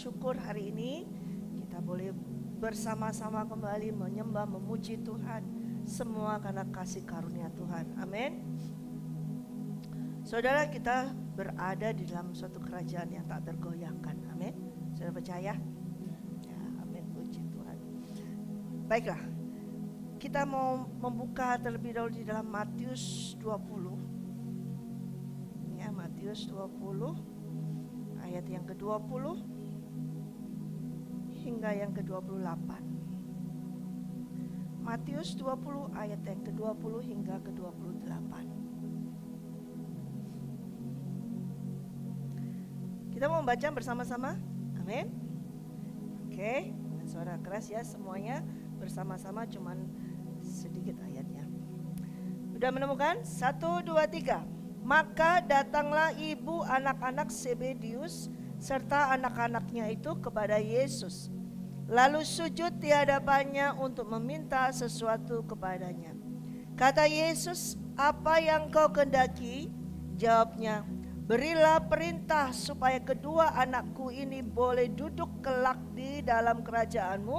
bersyukur hari ini kita boleh bersama-sama kembali menyembah, memuji Tuhan, semua karena kasih karunia Tuhan. Amin. Saudara, kita berada di dalam suatu kerajaan yang tak tergoyahkan. Amin. Saudara percaya? Ya, amin, puji Tuhan. Baiklah, kita mau membuka terlebih dahulu di dalam Matius 20. Ya, Matius 20 ayat yang ke-20 hingga yang ke-28. Matius 20 ayat yang ke-20 hingga ke-28. Kita mau membaca bersama-sama. Amin. Oke, suara keras ya semuanya, bersama-sama, cuman sedikit ayatnya. Sudah menemukan? 1, 2, 3. Maka datanglah ibu anak-anak Zebedius serta anak-anaknya itu kepada Yesus, lalu sujud di hadapannya untuk meminta sesuatu kepadanya. Kata Yesus, "Apa yang kau kehendaki?" Jawabnya, "Berilah perintah supaya kedua anakku ini boleh duduk kelak di dalam kerajaanmu,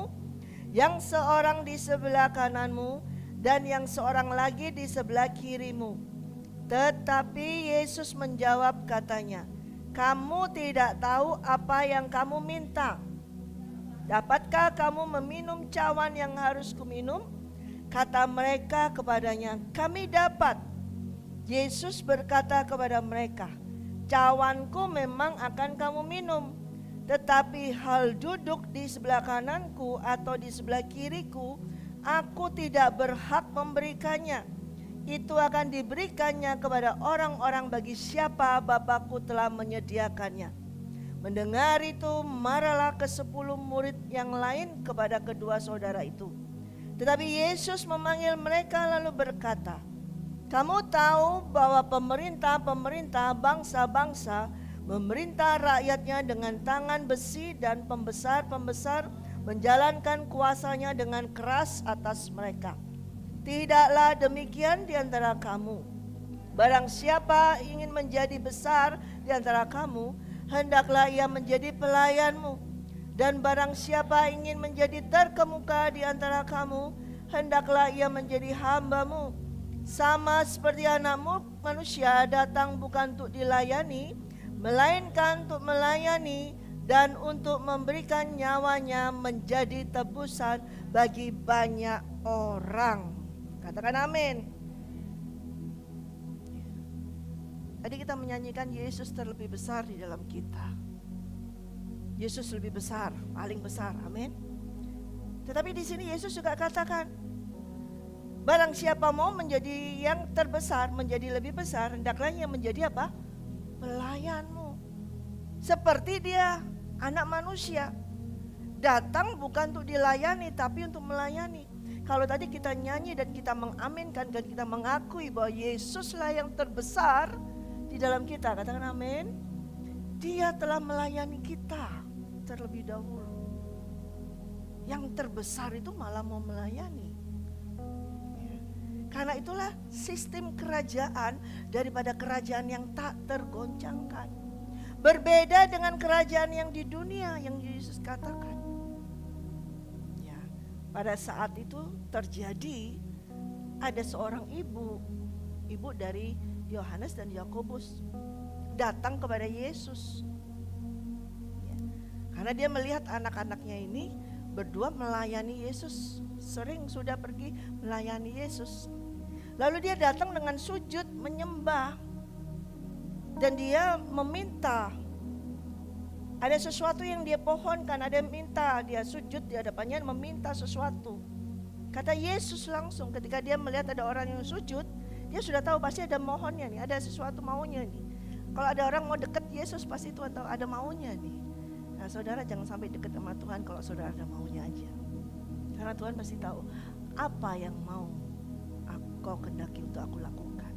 yang seorang di sebelah kananmu dan yang seorang lagi di sebelah kirimu." Tetapi Yesus menjawab katanya, "Kamu tidak tahu apa yang kamu minta. Dapatkah kamu meminum cawan yang harus kuminum?" Kata mereka kepadanya, "Kami dapat." Yesus berkata kepada mereka, "Cawanku memang akan kamu minum, tetapi hal duduk di sebelah kananku atau di sebelah kiriku, aku tidak berhak memberikannya. Itu akan diberikannya kepada orang-orang bagi siapa Bapakku telah menyediakannya." Mendengar itu, marahlah ke-10 murid yang lain kepada kedua saudara itu. Tetapi Yesus memanggil mereka lalu berkata, "Kamu tahu bahwa pemerintah-pemerintah bangsa-bangsa memerintah rakyatnya dengan tangan besi, dan pembesar-pembesar menjalankan kuasanya dengan keras atas mereka. Tidaklah demikian di antara kamu. Barang siapa ingin menjadi besar di antara kamu, hendaklah ia menjadi pelayanmu. Dan barang siapa ingin menjadi terkemuka di antara kamu, hendaklah ia menjadi hambamu. Sama seperti Anak Manusia datang bukan untuk dilayani, melainkan untuk melayani dan untuk memberikan nyawanya menjadi tebusan bagi banyak orang." Katakan amin. Tadi kita menyanyikan Yesus terlebih besar di dalam kita. Yesus lebih besar, paling besar, amin. Tetapi di sini Yesus juga katakan, barang siapa mau menjadi yang terbesar, menjadi lebih besar, hendaklah ia menjadi apa? Pelayanmu. Seperti dia, Anak Manusia, datang bukan untuk dilayani, tapi untuk melayani. Kalau tadi kita nyanyi dan kita mengaminkan dan kita mengakui bahwa Yesuslah yang terbesar di dalam kita, katakan amin. Dia telah melayani kita terlebih dahulu. Yang terbesar itu malah mau melayani. Karena itulah sistem kerajaan daripada kerajaan yang tak tergoncangkan. Berbeda dengan kerajaan yang di dunia yang Yesus katakan. Pada saat itu terjadi, ada seorang ibu dari Yohanes dan Yakobus datang kepada Yesus. Karena dia melihat anak-anaknya ini berdua melayani Yesus, sering sudah pergi melayani Yesus. Lalu dia datang dengan sujud menyembah, dan dia meminta. Ada sesuatu yang dia pohonkan, ada yang minta, dia sujud di hadapannya meminta sesuatu. Kata Yesus langsung ketika dia melihat ada orang yang sujud, dia sudah tahu pasti ada mohonnya nih, ada sesuatu maunya nih. Kalau ada orang mau deket Yesus, pasti Tuhan tahu ada maunya nih. Nah, saudara jangan sampai deket sama Tuhan kalau saudara ada maunya aja. Karena Tuhan pasti tahu apa yang mau kau kehendaki untuk aku lakukan.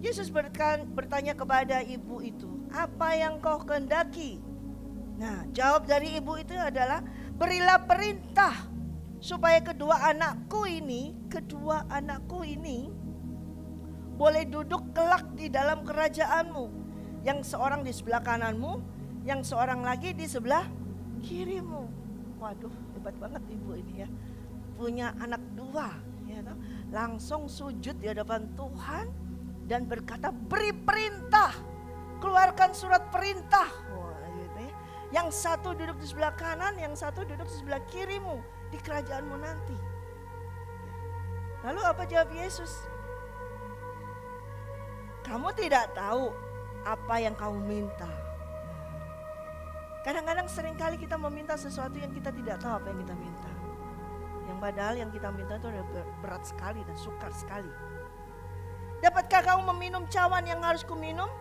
Yesus bertanya kepada ibu itu, "Apa yang kau kehendaki?" Nah, jawab dari ibu itu adalah, "Berilah perintah supaya kedua anakku ini boleh duduk kelak di dalam kerajaanmu, yang seorang di sebelah kananmu yang seorang lagi di sebelah kirimu. Waduh, hebat banget ibu ini ya. Punya anak dua, ya toh? Langsung sujud di hadapan Tuhan dan berkata, beri perintah, keluarkan surat perintah. Wah, gitu ya. Yang satu duduk di sebelah kanan, yang satu duduk di sebelah kirimu di kerajaanmu nanti. Lalu apa jawab Yesus? Kamu tidak tahu apa yang kamu minta. Kadang-kadang seringkali kita meminta sesuatu yang kita tidak tahu apa yang kita minta. Yang padahal yang kita minta itu adalah berat sekali dan sukar sekali. Dapatkah kamu meminum cawan yang harus kuminum?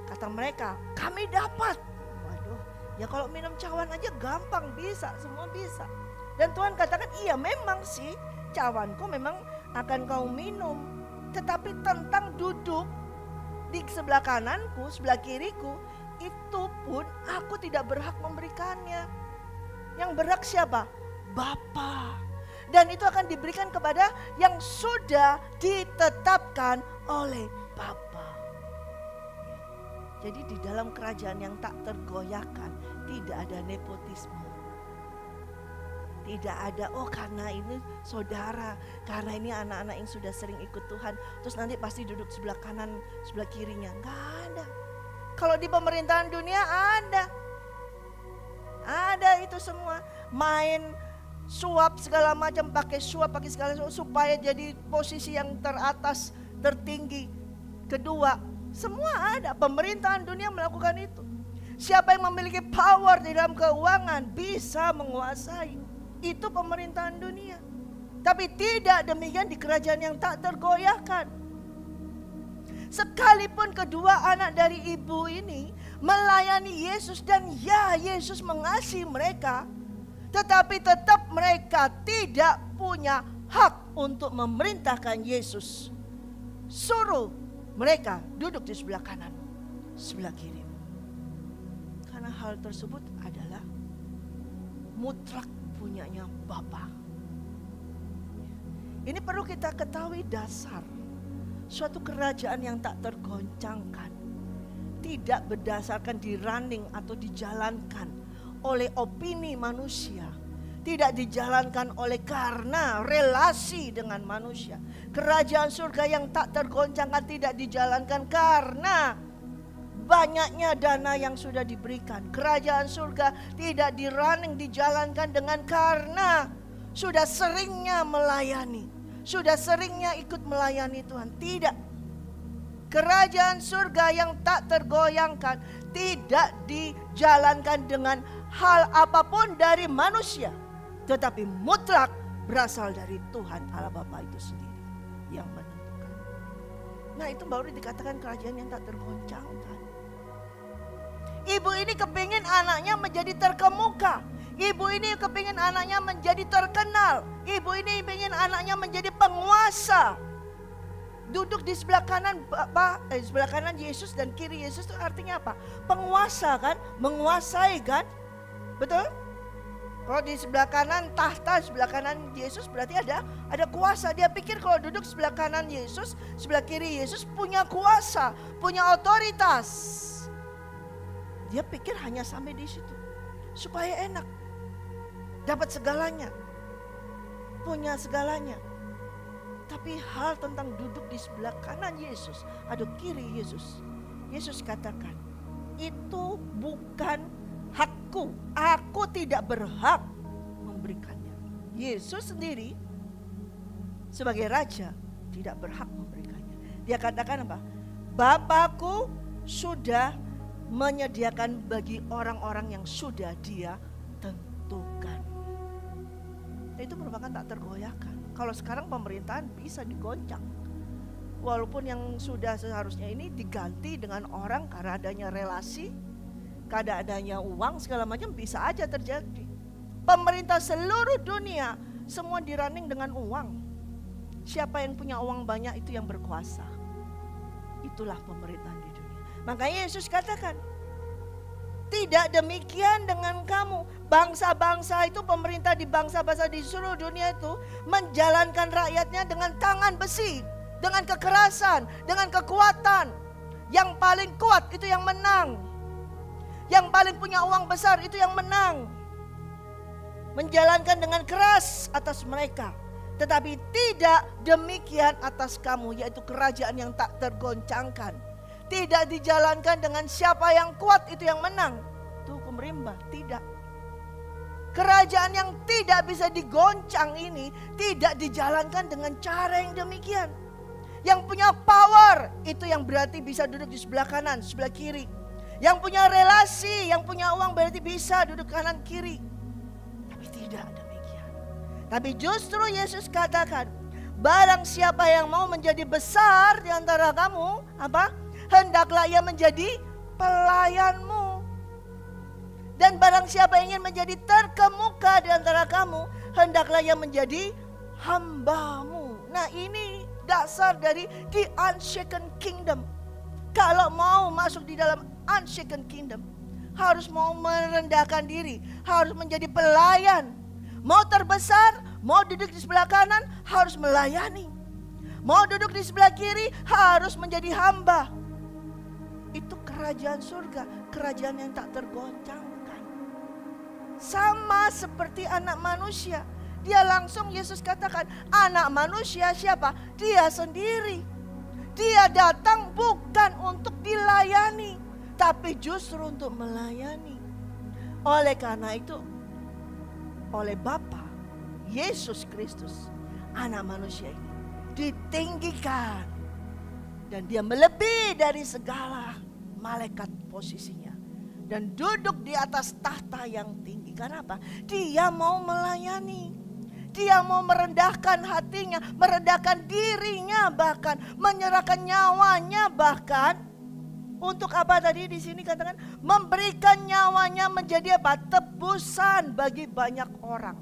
Kata mereka, kami dapat. Waduh, ya kalau minum cawan aja gampang, bisa, semua bisa. Dan Tuhan katakan, iya memang sih cawanku memang akan kau minum. Tetapi tentang duduk di sebelah kananku, sebelah kiriku, itu pun aku tidak berhak memberikannya. Yang berhak siapa? Bapa. Dan itu akan diberikan kepada yang sudah ditetapkan oleh Bapa. Jadi di dalam kerajaan yang tak tergoyahkan tidak ada nepotisme. Tidak ada, oh karena ini saudara, karena ini anak-anak yang sudah sering ikut Tuhan, terus nanti pasti duduk sebelah kanan, sebelah kirinya. Enggak ada. Kalau di pemerintahan dunia ada itu semua. Main suap segala macam, pakai suap, pakai segala sesuatu supaya jadi posisi yang teratas, tertinggi, kedua. Semua ada, pemerintahan dunia melakukan itu. Siapa yang memiliki power di dalam keuangan bisa menguasai. Itu pemerintahan dunia. Tapi tidak demikian di kerajaan yang tak tergoyahkan. Sekalipun kedua anak dari ibu ini melayani Yesus dan ya Yesus mengasihi mereka, tetapi tetap mereka tidak punya hak untuk memerintahkan Yesus. Suruh mereka duduk di sebelah kanan, sebelah kiri. Karena hal tersebut adalah mutlak punyanya Bapa. Ini perlu kita ketahui dasar. Suatu kerajaan yang tak tergoncangkan tidak berdasarkan di running atau dijalankan oleh opini manusia, tidak dijalankan oleh karena relasi dengan manusia. Kerajaan surga yang tak tergoncangkan tidak dijalankan karena banyaknya dana yang sudah diberikan. Kerajaan surga tidak di running, dijalankan dengan karena sudah seringnya melayani, sudah seringnya ikut melayani Tuhan. Tidak. Kerajaan surga yang tak tergoyangkan tidak dijalankan dengan hal apapun dari manusia, tetapi mutlak berasal dari Tuhan Allah Bapa itu sendiri yang menentukan. Nah, itu baru dikatakan kerajaan yang tak tergoncangkan. Ibu ini kepingin anaknya menjadi terkemuka. Ibu ini kepingin anaknya menjadi terkenal. Ibu ini ingin anaknya menjadi penguasa. Duduk di sebelah kanan sebelah kanan Yesus dan kiri Yesus itu artinya apa? Penguasa kan? Menguasai kan? Betul? Kalau di sebelah kanan tahta, sebelah kanan Yesus berarti ada kuasa. Dia pikir kalau duduk sebelah kanan Yesus, sebelah kiri Yesus punya kuasa, punya otoritas. Dia pikir hanya sampai di situ. Supaya enak. Dapat segalanya. Punya segalanya. Tapi hal tentang duduk di sebelah kanan Yesus atau kiri Yesus, Yesus katakan, itu bukan hakku. Aku tidak berhak memberikannya. Yesus sendiri sebagai raja tidak berhak memberikannya. Dia katakan apa? Bapakku sudah menyediakan bagi orang-orang yang sudah dia tentukan. Itu merupakan tak tergoyahkan. Kalau sekarang pemerintahan bisa digoncang. Walaupun yang sudah seharusnya ini diganti dengan orang karena adanya relasi, karena adanya uang segala macam bisa aja terjadi. Pemerintah seluruh dunia semua dirunning dengan uang. Siapa yang punya uang banyak itu yang berkuasa. Itulah pemerintahan di dunia. Makanya Yesus katakan, tidak demikian dengan kamu. Bangsa-bangsa itu, pemerintah di bangsa-bangsa di seluruh dunia itu menjalankan rakyatnya dengan tangan besi, dengan kekerasan, dengan kekuatan. Yang paling kuat itu yang menang. Yang paling punya uang besar itu yang menang. Menjalankan dengan keras atas mereka. Tetapi tidak demikian atas kamu, yaitu kerajaan yang tak tergoncangkan. Tidak dijalankan dengan siapa yang kuat itu yang menang. Itu hukum rimba, tidak. Kerajaan yang tidak bisa digoncang ini tidak dijalankan dengan cara yang demikian. Yang punya power itu yang berarti bisa duduk di sebelah kanan, sebelah kiri. Yang punya relasi, yang punya uang berarti bisa duduk kanan kiri. Tapi tidak demikian. Tapi justru Yesus katakan, barang siapa yang mau menjadi besar di antara kamu, hendaklah ia menjadi pelayanmu. Dan barang siapa ingin menjadi terkemuka di antara kamu, hendaklah ia menjadi hambamu. Nah, ini dasar dari the unshaken kingdom. Kalau mau masuk di dalam unshaken kingdom, harus mau merendahkan diri, harus menjadi pelayan. Mau terbesar, mau duduk di sebelah kanan, harus melayani. Mau duduk di sebelah kiri, harus menjadi hamba. Itu kerajaan surga, kerajaan yang tak tergoncangkan. Sama seperti anak manusia. Dia langsung Yesus katakan, anak manusia siapa? Dia sendiri. Dia datang bukan untuk dilayani, tapi justru untuk melayani. Oleh karena itu, oleh Bapa Yesus Kristus, anak manusia ini ditinggikan. Dan dia melebihi dari segala malaikat posisinya. Dan duduk di atas tahta yang tinggi. Karena apa? Dia mau melayani. Dia mau merendahkan hatinya, merendahkan dirinya, bahkan menyerahkan nyawanya, bahkan untuk apa tadi di sini katakan, memberikan nyawanya menjadi apa? Tebusan bagi banyak orang.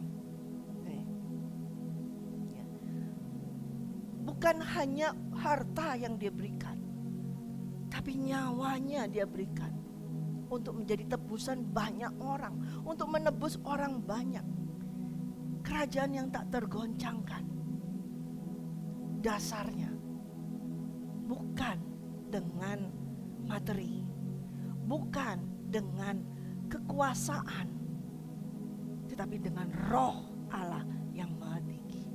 Bukan hanya harta yang dia berikan, tapi nyawanya dia berikan untuk menjadi tebusan banyak orang, untuk menebus orang banyak. Kerajaan yang tak tergoncangkan. Dasarnya bukan dengan materi, bukan dengan kekuasaan, tetapi dengan roh Allah yang maha tinggi.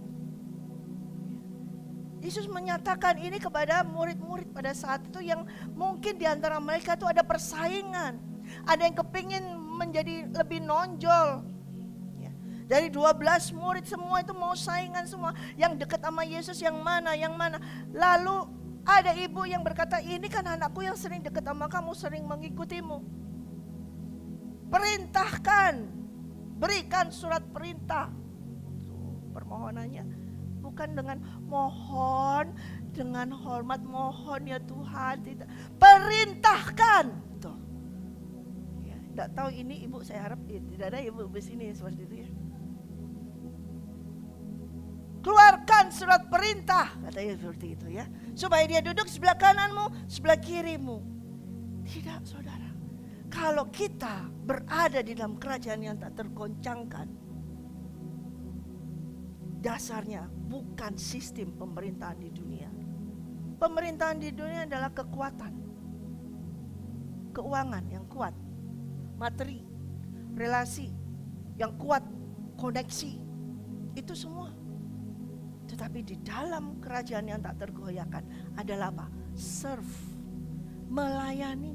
Yesus menyatakan ini kepada murid-murid pada saat itu yang mungkin di antara mereka itu ada persaingan. Ada yang kepingin menjadi lebih nonjol. Dari 12 murid semua itu mau saingan semua. Yang dekat sama Yesus yang mana. Lalu ada ibu yang berkata, ini kan anakku yang sering dekat sama kamu, sering mengikutimu. Perintahkan, berikan surat perintah. Permohonannya bukan dengan mohon, dengan hormat mohon ya Tuhan. Tidak. Perintahkan. Tuh. Ya, tidak tahu ini ibu, saya harap tidak ada ibu di sini seperti itu ya. Keluarkan surat perintah, katanya seperti itu ya. Supaya dia duduk sebelah kananmu, sebelah kirimu. Tidak saudara. Kalau kita berada di dalam kerajaan yang tak tergoncangkan, dasarnya bukan sistem pemerintahan di dunia. Pemerintahan di dunia adalah kekuatan. Keuangan yang kuat. Materi, relasi yang kuat, koneksi. Itu semua. Tetapi di dalam kerajaan yang tak tergoyahkan adalah apa? Serve, melayani,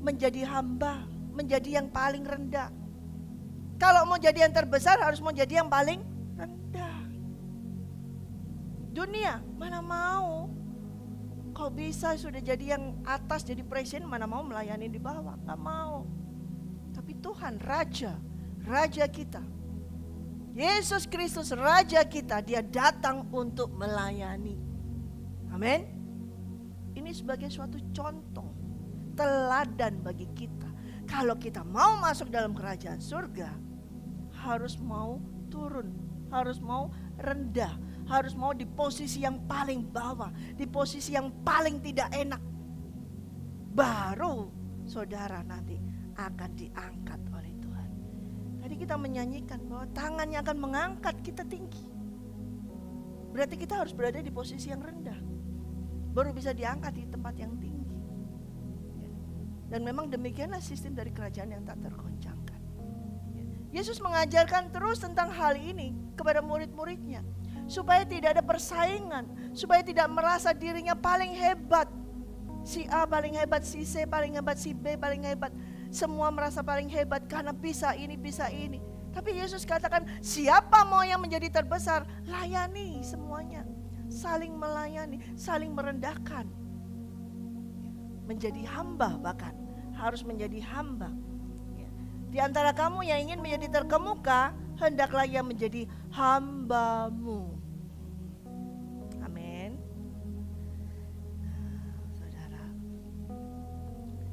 menjadi hamba, menjadi yang paling rendah. Kalau mau jadi yang terbesar harus mau jadi yang paling rendah. Dunia mana mau? Kau bisa sudah jadi yang atas, jadi presiden, mana mau melayani di bawah? Gak mau. Tapi Tuhan Raja kita, Yesus Kristus Raja kita, dia datang untuk melayani. Amin. Ini sebagai suatu contoh, teladan bagi kita. Kalau kita mau masuk dalam kerajaan surga, harus mau turun, harus mau rendah, harus mau di posisi yang paling bawah, di posisi yang paling tidak enak. Baru saudara nanti akan diangkat oleh Tuhan. Tadi kita menyanyikan bahwa tangannya akan mengangkat kita tinggi. Berarti kita harus berada di posisi yang rendah, baru bisa diangkat di tempat yang tinggi. Dan memang demikianlah sistem dari kerajaan yang tak tergoncangkan. Yesus mengajarkan terus tentang hal ini kepada murid-muridnya, supaya tidak ada persaingan, supaya tidak merasa dirinya paling hebat. Si A paling hebat, si C paling hebat, si B paling hebat. Semua merasa paling hebat karena bisa ini, bisa ini. Tapi Yesus katakan, siapa mau yang menjadi terbesar, layani semuanya. Saling melayani, saling merendahkan. Menjadi hamba, bahkan harus menjadi hamba. Di antara kamu yang ingin menjadi terkemuka, hendaklah ia menjadi hambamu. Amin. Saudara.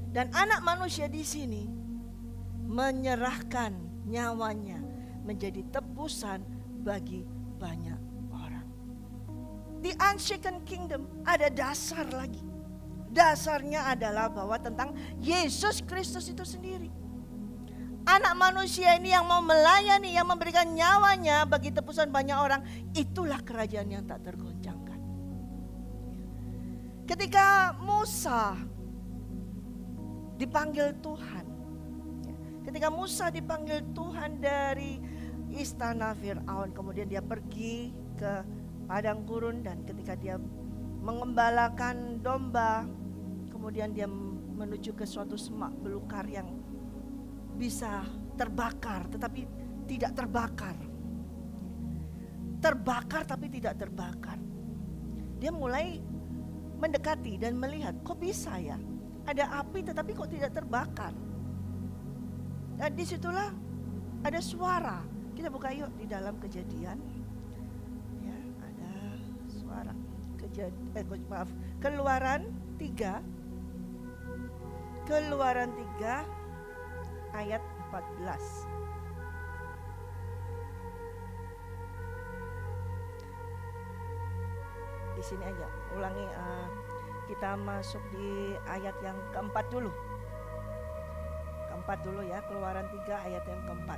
Dan anak manusia di sini menyerahkan nyawanya menjadi tebusan bagi banyak orang. Di unshaken kingdom ada dasar lagi. Dasarnya adalah bahwa tentang Yesus Kristus itu sendiri. Anak manusia ini yang mau melayani, yang memberikan nyawanya bagi tebusan banyak orang, itulah kerajaan yang tak tergoncangkan. Ketika Musa dipanggil Tuhan, ketika Musa dipanggil Tuhan dari istana Fir'aun, kemudian dia pergi ke padang gurun, dan ketika dia mengembalakan domba, kemudian dia menuju ke suatu semak belukar yang bisa terbakar tetapi tidak terbakar. Terbakar tapi tidak terbakar. Dia mulai mendekati dan melihat, kok bisa ya? Ada api tetapi kok tidak terbakar. Dan disitulah ada suara. Kita buka yuk di dalam Kejadian. Ya, ada suara. Keluaran 3. Keluaran 3 ayat 14. Di sini aja, ulangi, kita masuk di ayat yang keempat dulu. Keempat dulu ya, Keluaran 3 ayat yang keempat.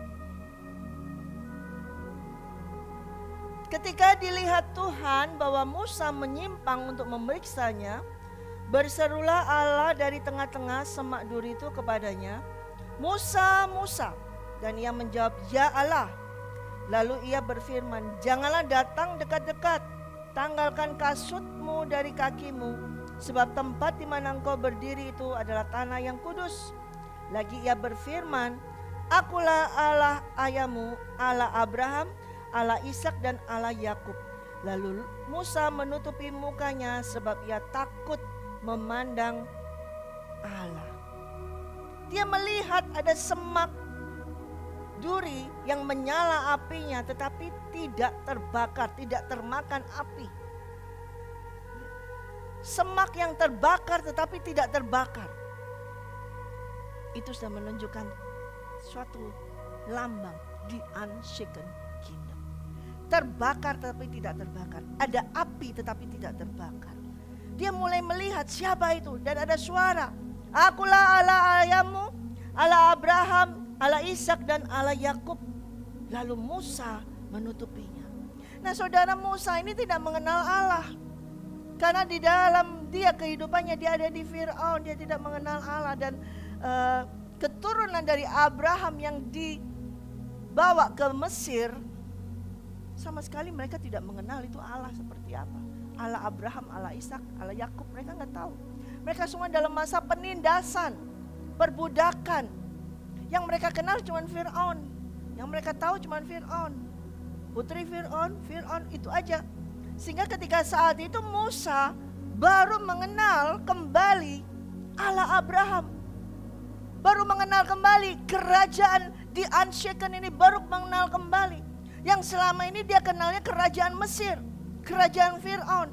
Ketika dilihat Tuhan bahwa Musa menyimpang untuk memeriksanya, berserulah Allah dari tengah-tengah semak duri itu kepadanya, Musa, Musa. Dan ia menjawab, ya Allah. Lalu ia berfirman, janganlah datang dekat-dekat, tanggalkan kasutmu dari kakimu, sebab tempat di mana engkau berdiri itu adalah tanah yang kudus. Lagi ia berfirman, akulah Allah ayahmu, Allah Abraham, Allah Ishak dan Allah Yakub. Lalu Musa menutupi mukanya sebab ia takut memandang Allah. Dia melihat ada semak duri yang menyala apinya tetapi tidak terbakar, tidak termakan api. Semak yang terbakar tetapi tidak terbakar. Itu sudah menunjukkan suatu lambang the unshaken kingdom. Terbakar tetapi tidak terbakar. Ada api tetapi tidak terbakar. Dia mulai melihat siapa itu, dan ada suara, akulah Allah ayahmu, Allah Abraham, Allah Ishak dan Allah Yakub. Lalu Musa menutupinya. Nah saudara, Musa ini tidak mengenal Allah. Karena di dalam dia kehidupannya dia ada di Fir'aun, dia tidak mengenal Allah. Dan keturunan dari Abraham yang dibawa ke Mesir, sama sekali mereka tidak mengenal itu Allah seperti apa. Allah Abraham, Allah Ishak, Allah Yakub, mereka nggak tahu. Mereka semua dalam masa penindasan, perbudakan. Yang mereka kenal cuma Fir'aun, yang mereka tahu cuma Fir'aun, putri Fir'aun, Fir'aun itu aja. Sehingga ketika saat itu Musa baru mengenal kembali Allah Abraham, baru mengenal kembali kerajaan di unshaken ini, baru mengenal kembali. Yang selama ini dia kenalnya kerajaan Mesir, kerajaan Fir'aun,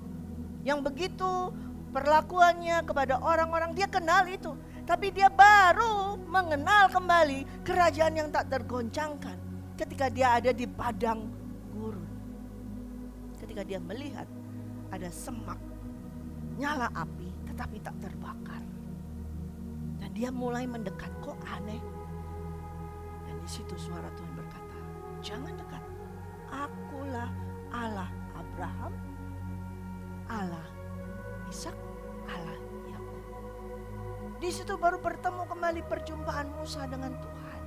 yang begitu perlakuannya kepada orang-orang, dia kenal itu. Tapi dia baru mengenal kembali kerajaan yang tak tergoncangkan ketika dia ada di padang gurun. Ketika dia melihat ada semak, nyala api tetapi tak terbakar. Dan dia mulai mendekat, kok aneh. Dan di situ suara Tuhan berkata, jangan dekat. Akulah Allah Abraham, Allah Ishak, Allah Yakub. Di situ baru bertemu kembali perjumpaan Musa dengan Tuhan.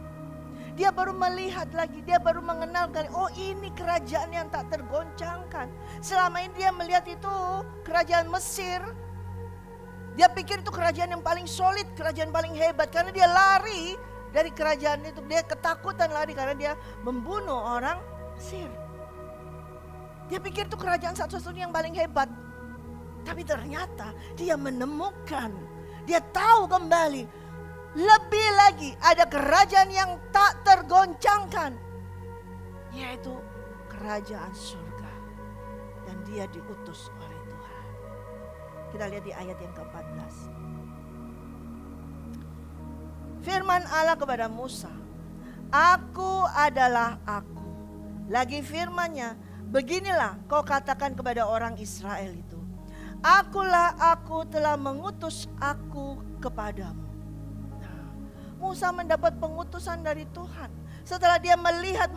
Dia baru melihat lagi, dia baru mengenalkan, oh ini kerajaan yang tak tergoncangkan. Selama ini dia melihat itu kerajaan Mesir. Dia pikir itu kerajaan yang paling solid, kerajaan paling hebat. Karena dia lari dari kerajaan itu. Dia ketakutan lari karena dia membunuh orang Mesir. Dia pikir itu kerajaan satu-satunya yang paling hebat. Tapi ternyata dia menemukan, dia tahu kembali. Lebih lagi ada kerajaan yang tak tergoncangkan. Yaitu kerajaan surga. Dan dia diutus oleh Tuhan. Kita lihat di ayat yang ke-14. Firman Allah kepada Musa, Aku adalah aku. Lagi firmannya, beginilah kau katakan kepada orang Israel itu, Akulah aku telah mengutus aku kepadamu. Musa mendapat pengutusan dari Tuhan. Setelah dia melihat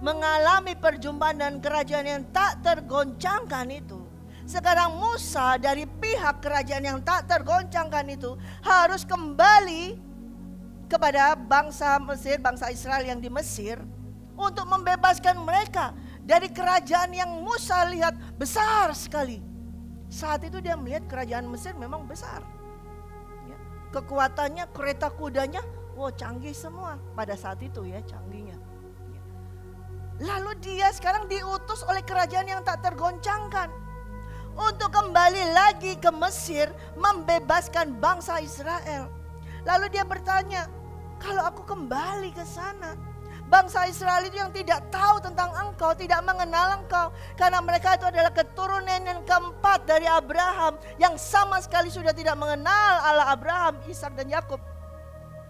mengalami perjumpaan dan kerajaan yang tak tergoncangkan itu. Sekarang Musa dari pihak kerajaan yang tak tergoncangkan itu harus kembali kepada bangsa Mesir, bangsa Israel yang di Mesir. Untuk membebaskan mereka dari kerajaan yang Musa lihat besar sekali. Saat itu dia melihat kerajaan Mesir memang besar. Kekuatannya, kereta kudanya, canggih semua. Pada saat itu ya canggihnya. Lalu dia sekarang diutus oleh kerajaan yang tak tergoncangkan. Untuk kembali lagi ke Mesir, membebaskan bangsa Israel. Lalu dia bertanya, kalau aku kembali ke sana, bangsa Israel itu yang tidak tahu tentang engkau, tidak mengenal engkau. Karena mereka itu adalah keturunan yang keempat dari Abraham. Yang sama sekali sudah tidak mengenal Allah Abraham, Ishak dan Yakub.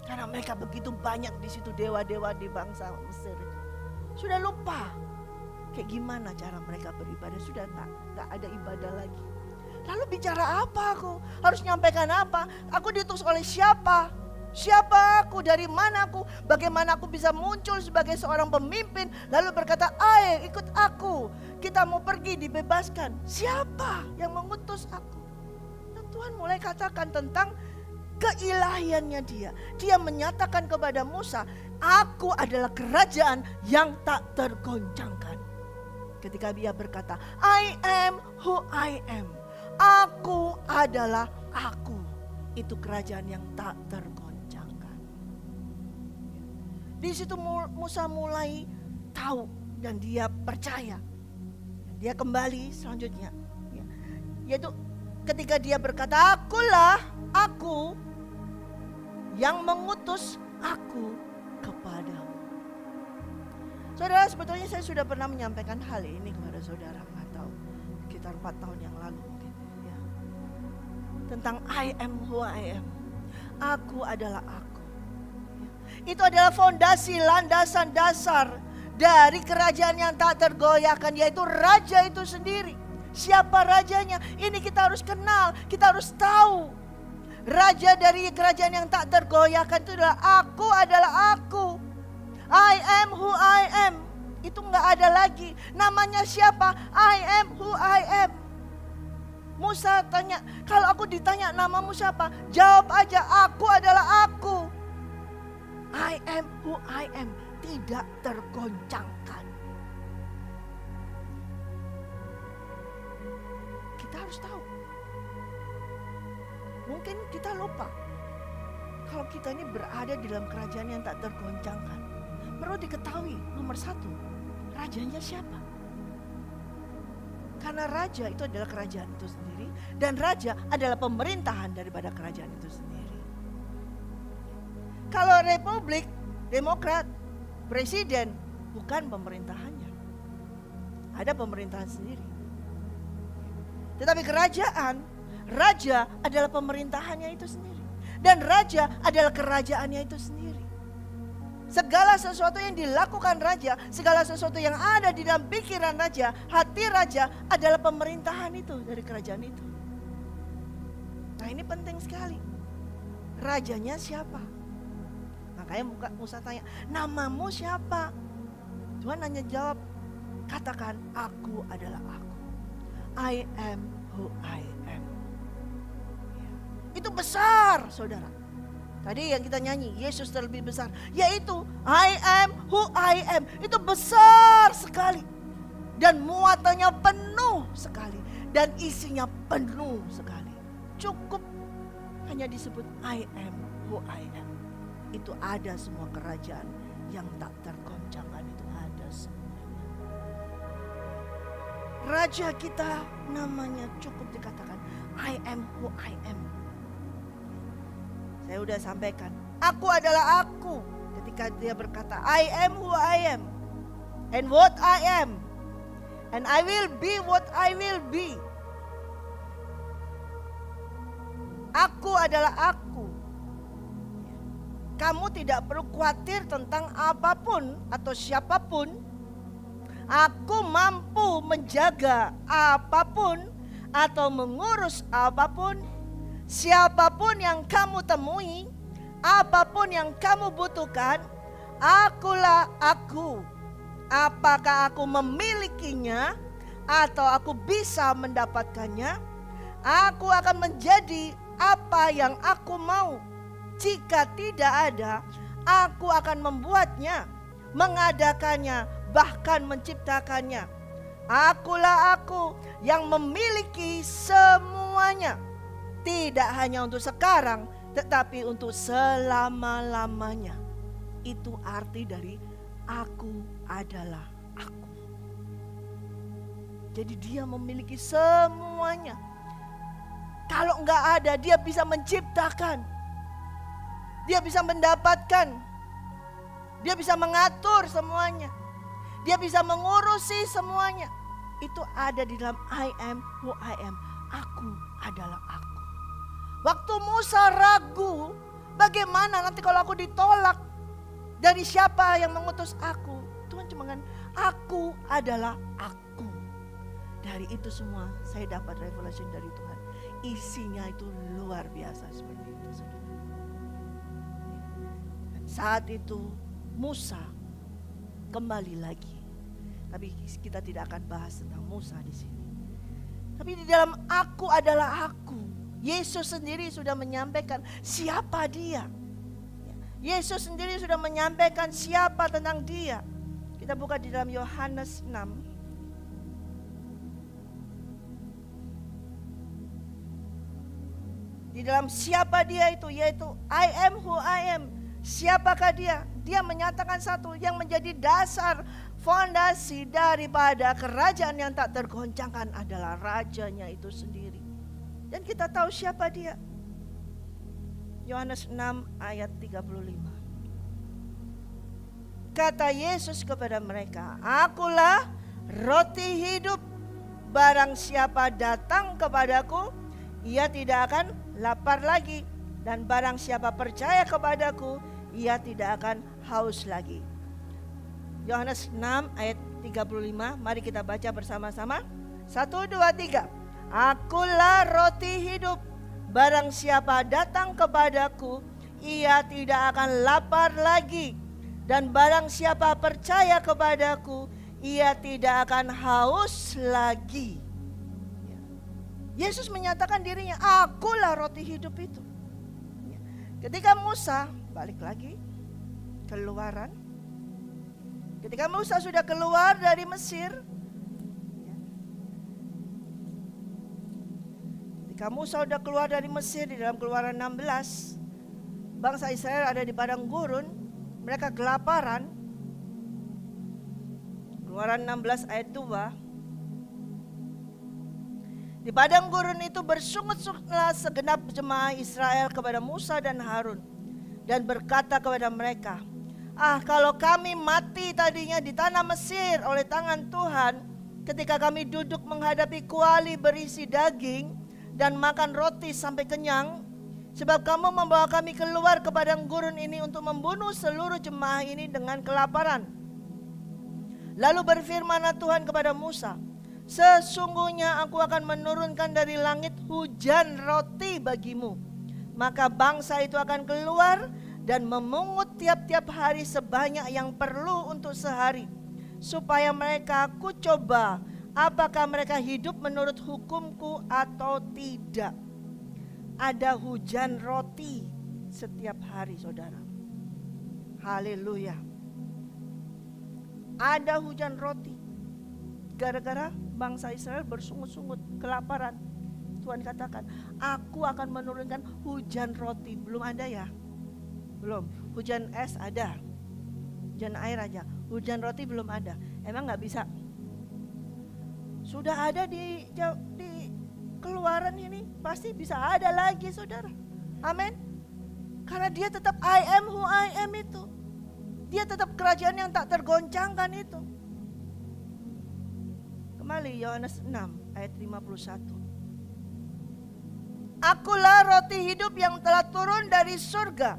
Karena mereka begitu banyak di situ dewa-dewa di bangsa Mesir itu. Sudah lupa kayak gimana cara mereka beribadah. Sudah tak ada ibadah lagi. Lalu bicara apa aku? Harus nyampaikan apa? Aku diutus oleh siapa? Siapa aku? Dari mana aku? Bagaimana aku bisa muncul sebagai seorang pemimpin? Lalu berkata, ayo ikut aku. Kita mau pergi dibebaskan. Siapa yang mengutus aku? Dan Tuhan mulai katakan tentang keilahiannya dia. Dia menyatakan kepada Musa, aku adalah kerajaan yang tak tergoncangkan. Ketika dia berkata, I am who I am. Aku adalah aku. Itu kerajaan yang tak tergoncangkan. Di situ Musa mulai tahu dan dia percaya. Dia kembali selanjutnya. Yaitu ketika dia berkata, akulah aku yang mengutus aku kepadamu. Saudara, sebetulnya saya sudah pernah menyampaikan hal ini kepada saudara, nggak tahu, sekitar 4 tahun yang lalu mungkin. Ya. Tentang I am who I am. Aku adalah aku. Itu adalah fondasi, landasan dasar dari kerajaan yang tak tergoyahkan, yaitu raja itu sendiri. Siapa rajanya? Ini kita harus kenal, kita harus tahu. Raja dari kerajaan yang tak tergoyahkan itu adalah aku. I am who I am. Itu enggak ada lagi. Namanya siapa? I am who I am. Musa tanya, kalau aku ditanya namamu siapa? Jawab aja, aku adalah aku. I am who I am, tidak tergoncangkan. Kita harus tahu. Mungkin kita lupa kalau kita ini berada di dalam kerajaan yang tak tergoncangkan. Perlu diketahui, nomor 1, rajanya siapa? Karena raja itu adalah kerajaan itu sendiri, dan raja adalah pemerintahan daripada kerajaan itu sendiri. Kalau republik, demokrat, presiden, bukan pemerintahannya. Ada pemerintahan sendiri. Tetapi kerajaan, raja adalah pemerintahannya itu sendiri. Dan raja adalah kerajaannya itu sendiri. Segala sesuatu yang dilakukan raja, segala sesuatu yang ada di dalam pikiran raja, hati raja adalah pemerintahan itu dari kerajaan itu. Nah, ini penting sekali. Rajanya siapa? Makanya Musa tanya, namamu siapa? Tuhan hanya jawab, katakan aku adalah aku. I am who I am. Itu besar, saudara. Tadi yang kita nyanyi, Yesus terlebih besar, yaitu I am who I am. Itu besar sekali dan muatannya penuh sekali dan isinya penuh sekali. Cukup hanya disebut I am who I am. Itu ada semua kerajaan yang tak tergoncangkan, itu ada semuanya. Raja kita namanya cukup dikatakan I am who I am. Saya sudah sampaikan, aku adalah aku. Ketika dia berkata I am who I am and what I am, and I will be what I will be. Aku adalah aku. Kamu tidak perlu khawatir tentang apapun atau siapapun. Aku mampu menjaga apapun atau mengurus apapun. Siapapun yang kamu temui, apapun yang kamu butuhkan, akulah aku. Apakah aku memilikinya atau aku bisa mendapatkannya? Aku akan menjadi apa yang aku mau. Jika tidak ada, aku akan membuatnya, mengadakannya, bahkan menciptakannya. Akulah aku yang memiliki semuanya. Tidak hanya untuk sekarang, tetapi untuk selama-lamanya. Itu arti dari aku adalah aku. Jadi dia memiliki semuanya. Kalau enggak ada, dia bisa menciptakan. Dia bisa mendapatkan. Dia bisa mengatur semuanya. Dia bisa mengurusi semuanya. Itu ada di dalam I am who I am. Aku adalah aku. Waktu Musa ragu, bagaimana nanti kalau aku ditolak? Dari siapa yang mengutus aku? Tuhan cuma kan, aku adalah aku. Dari itu semua saya dapat revelation dari Tuhan. Isinya itu luar biasa seperti itu, saudara. Dan saat itu Musa kembali lagi. Tapi kita tidak akan bahas tentang Musa di sini. Tapi di dalam aku adalah aku. Yesus sendiri sudah menyampaikan siapa dia. Yesus sendiri sudah menyampaikan siapa tentang dia. Kita buka di dalam Yohanes 6. Di dalam siapa dia itu, yaitu I am who I am. Siapakah dia? Dia menyatakan satu yang menjadi dasar fondasi daripada kerajaan yang tak tergoncangkan adalah rajanya itu sendiri. Dan kita tahu siapa dia. Yohanes 6 ayat 35. Kata Yesus kepada mereka, akulah roti hidup. Barang siapa datang kepadaku, ia tidak akan lapar lagi. Dan barang siapa percaya kepadaku, ia tidak akan haus lagi. Yohanes 6 ayat 35. Mari kita baca bersama-sama. 1, 2, 3. Akulah roti hidup. Barang siapa datang kepadaku, ia tidak akan lapar lagi. Dan barang siapa percaya kepadaku, ia tidak akan haus lagi. Yesus menyatakan dirinya, akulah roti hidup itu. Ketika Musa, balik lagi, Keluaran. Ketika Musa sudah keluar dari Mesir, ketika Musa sudah keluar dari Mesir di dalam Keluaran 16, bangsa Israel ada di padang gurun, mereka kelaparan. Keluaran 16 ayat 2. Di padang gurun itu bersungut-sungutlah segenap jemaah Israel kepada Musa dan Harun dan berkata kepada mereka, kalau kami mati tadinya di tanah Mesir oleh tangan Tuhan, ketika kami duduk menghadapi kuali berisi daging dan makan roti sampai kenyang, sebab kamu membawa kami keluar ke padang gurun ini untuk membunuh seluruh jemaah ini dengan kelaparan. Lalu berfirmanlah Tuhan kepada Musa, sesungguhnya aku akan menurunkan dari langit hujan roti bagimu. Maka bangsa itu akan keluar dan memungut tiap-tiap hari sebanyak yang perlu untuk sehari, supaya mereka ku coba apakah mereka hidup menurut hukumku atau tidak. Ada hujan roti setiap hari, saudara. Haleluya. Ada hujan roti. Gara-gara bangsa Israel bersungut-sungut, kelaparan. Tuhan katakan, aku akan menurunkan hujan roti. Belum ada ya? Belum. Hujan es ada. Hujan air aja. Hujan roti belum ada. Emang gak bisa? Sudah ada di Keluaran ini, pasti bisa ada lagi, saudara. Amin. Karena dia tetap I am who I am itu. Dia tetap kerajaan yang tak tergoncangkan itu. Kembali Yohanes 6 ayat 51. Akulah roti hidup yang telah turun dari surga.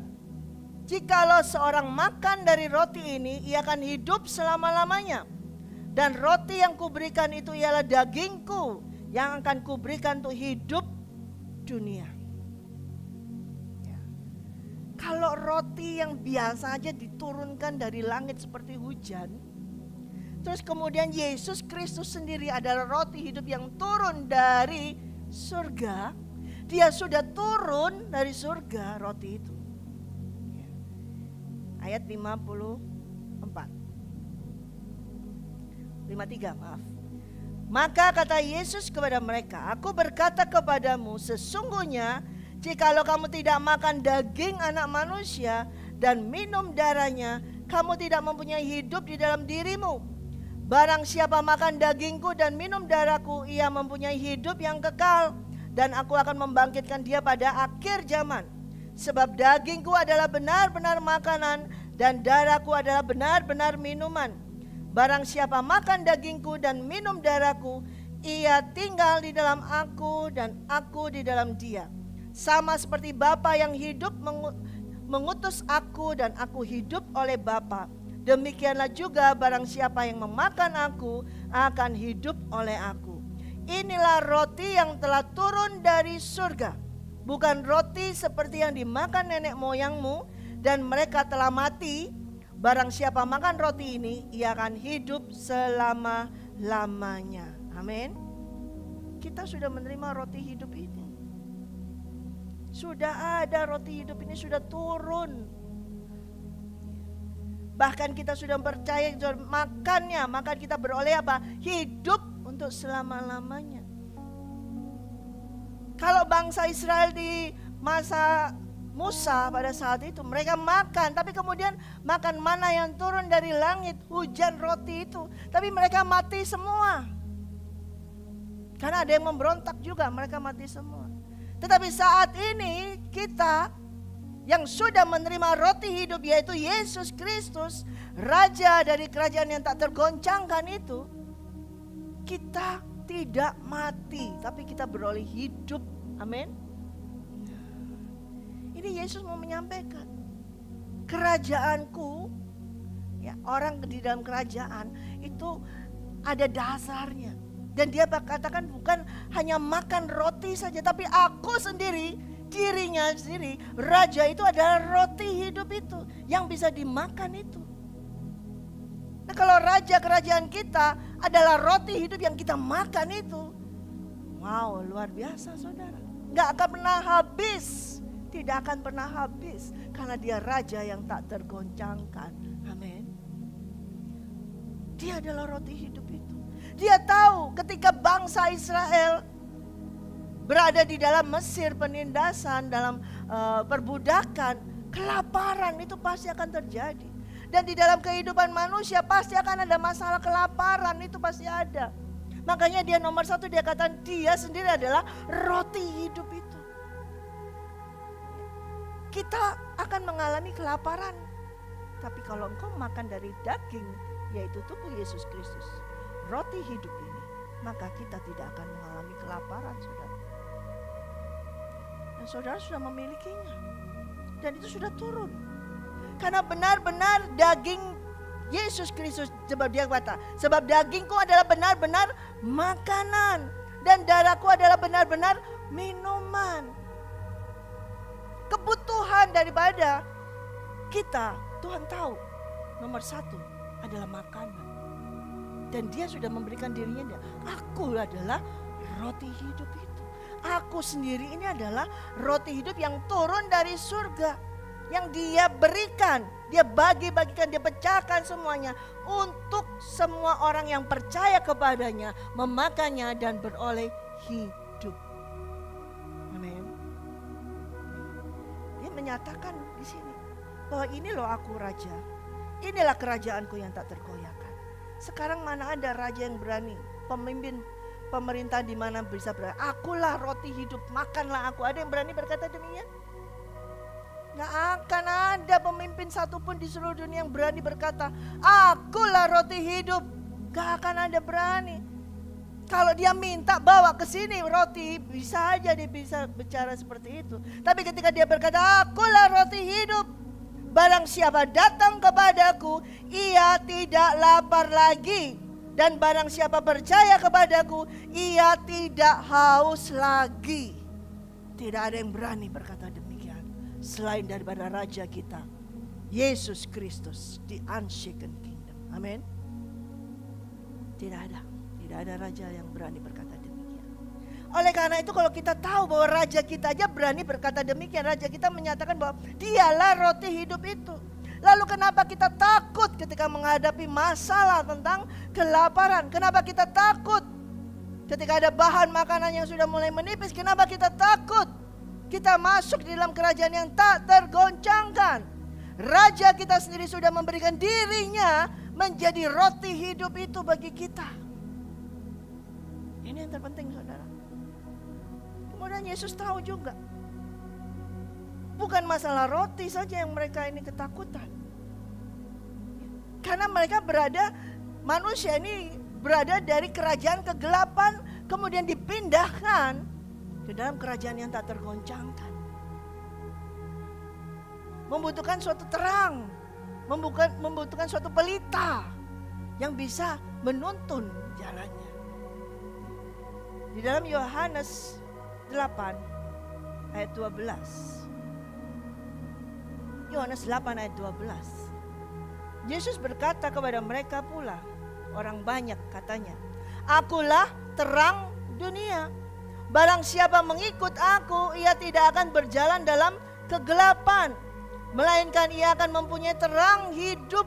Jikalau seorang makan dari roti ini, ia akan hidup selama-lamanya. Dan roti yang kuberikan itu ialah dagingku, yang akan kuberikan untuk hidup dunia. Ya. Kalau roti yang biasa aja diturunkan dari langit seperti hujan, terus kemudian Yesus Kristus sendiri adalah roti hidup yang turun dari surga. Dia sudah turun dari surga roti itu. Ya. Ayat 53, maaf. Maka kata Yesus kepada mereka, aku berkata kepadamu, sesungguhnya jikalau kamu tidak makan daging anak manusia dan minum darahnya, kamu tidak mempunyai hidup di dalam dirimu. Barang siapa makan dagingku dan minum darahku, ia mempunyai hidup yang kekal, dan aku akan membangkitkan dia pada akhir zaman. Sebab dagingku adalah benar-benar makanan, dan darahku adalah benar-benar minuman. Barang siapa makan dagingku dan minum darahku, ia tinggal di dalam aku dan aku di dalam dia. Sama seperti Bapa yang hidup mengutus aku dan aku hidup oleh Bapa. Demikianlah juga barang siapa yang memakan aku akan hidup oleh aku. Inilah roti yang telah turun dari surga. Bukan roti seperti yang dimakan nenek moyangmu dan mereka telah mati. Barang siapa makan roti ini, ia akan hidup selama-lamanya. Amin. Kita sudah menerima roti hidup ini. Sudah ada roti hidup ini, sudah turun. Bahkan kita sudah percaya, sudah makannya, maka kita beroleh apa? Hidup untuk selama-lamanya. Kalau bangsa Israel di masa Musa pada saat itu mereka makan, tapi kemudian makan mana yang turun dari langit, hujan roti itu, tapi mereka mati semua. Karena ada yang memberontak juga, mereka mati semua. Tetapi saat ini kita yang sudah menerima roti hidup, yaitu Yesus Kristus, Raja dari kerajaan yang tak tergoncangkan itu, kita tidak mati, tapi kita beroleh hidup. Amin. Ini Yesus mau menyampaikan, kerajaanku, ya, orang di dalam kerajaan itu ada dasarnya. Dan dia katakan bukan hanya makan roti saja, tapi aku sendiri, dirinya sendiri, raja itu adalah roti hidup itu yang bisa dimakan itu. Nah, kalau raja kerajaan kita adalah roti hidup yang kita makan itu, wow, luar biasa, saudara. Gak akan pernah habis. Tidak akan pernah habis, karena dia raja yang tak tergoncangkan. Amin. Dia adalah roti hidup itu. Dia tahu ketika bangsa Israel berada di dalam Mesir, penindasan, dalam perbudakan, kelaparan itu pasti akan terjadi. Dan di dalam kehidupan manusia pasti akan ada masalah kelaparan, itu pasti ada. Makanya dia nomor satu, dia katakan dia sendiri adalah roti hidup itu. Kita akan mengalami kelaparan. Tapi kalau engkau makan dari daging, yaitu tubuh Yesus Kristus, roti hidup ini, maka kita tidak akan mengalami kelaparan, saudara. Dan saudara sudah memilikinya. Dan itu sudah turun. Karena benar-benar daging Yesus Kristus, sebab dia kata, sebab dagingku adalah benar-benar makanan, dan darahku adalah benar-benar minuman. Kebutuhan daripada kita, Tuhan tahu nomor satu adalah makanan. Dan dia sudah memberikan dirinya, aku adalah roti hidup itu. Aku sendiri ini adalah roti hidup yang turun dari surga. Yang dia berikan, dia bagi-bagikan, dia pecahkan semuanya. Untuk semua orang yang percaya kepadanya, memakannya dan beroleh hidup. Amin. Dia menyatakan di sini bahwa ini loh aku raja. Inilah kerajaanku yang tak tergoyahkan. Sekarang mana ada raja yang berani, pemimpin pemerintah di mana bisa berani, akulah roti hidup, makanlah aku. Ada yang berani berkata demikian? Gak akan ada pemimpin satupun di seluruh dunia yang berani berkata, akulah roti hidup. Gak akan ada berani. Kalau dia minta bawa ke sini roti, bisa aja dia bisa bicara seperti itu. Tapi ketika dia berkata, akulah roti hidup, barang siapa datang kepadaku, ia tidak lapar lagi. Dan barang siapa percaya kepadaku, ia tidak haus lagi. Tidak ada yang berani berkata demikian selain daripada Raja kita, Yesus Kristus, the unshaken kingdom. Amin. Tidak ada raja yang berani berkata demikian. Oleh karena itu kalau kita tahu bahwa Raja kita aja berani berkata demikian, Raja kita menyatakan bahwa dialah roti hidup itu. Lalu kenapa kita takut ketika menghadapi masalah tentang kelaparan? Kenapa kita takut ketika ada bahan makanan yang sudah mulai menipis? Kenapa kita takut? Kita masuk di dalam kerajaan yang tak tergoncangkan. Raja kita sendiri sudah memberikan dirinya menjadi roti hidup itu bagi kita. Ini yang terpenting, saudara. Kemudian Yesus tahu juga, bukan masalah roti saja yang mereka ini ketakutan. Karena mereka manusia ini berada dari kerajaan kegelapan, kemudian dipindahkan ke dalam kerajaan yang tak tergoncangkan. Membutuhkan suatu terang, membutuhkan suatu pelita yang bisa menuntun jalannya. Di dalam Yohanes 8 ayat 12. Yohanes 8 ayat 12. Yesus berkata kepada mereka pula, orang banyak katanya, akulah terang dunia. Barang siapa mengikut aku, ia tidak akan berjalan dalam kegelapan, melainkan ia akan mempunyai terang hidup.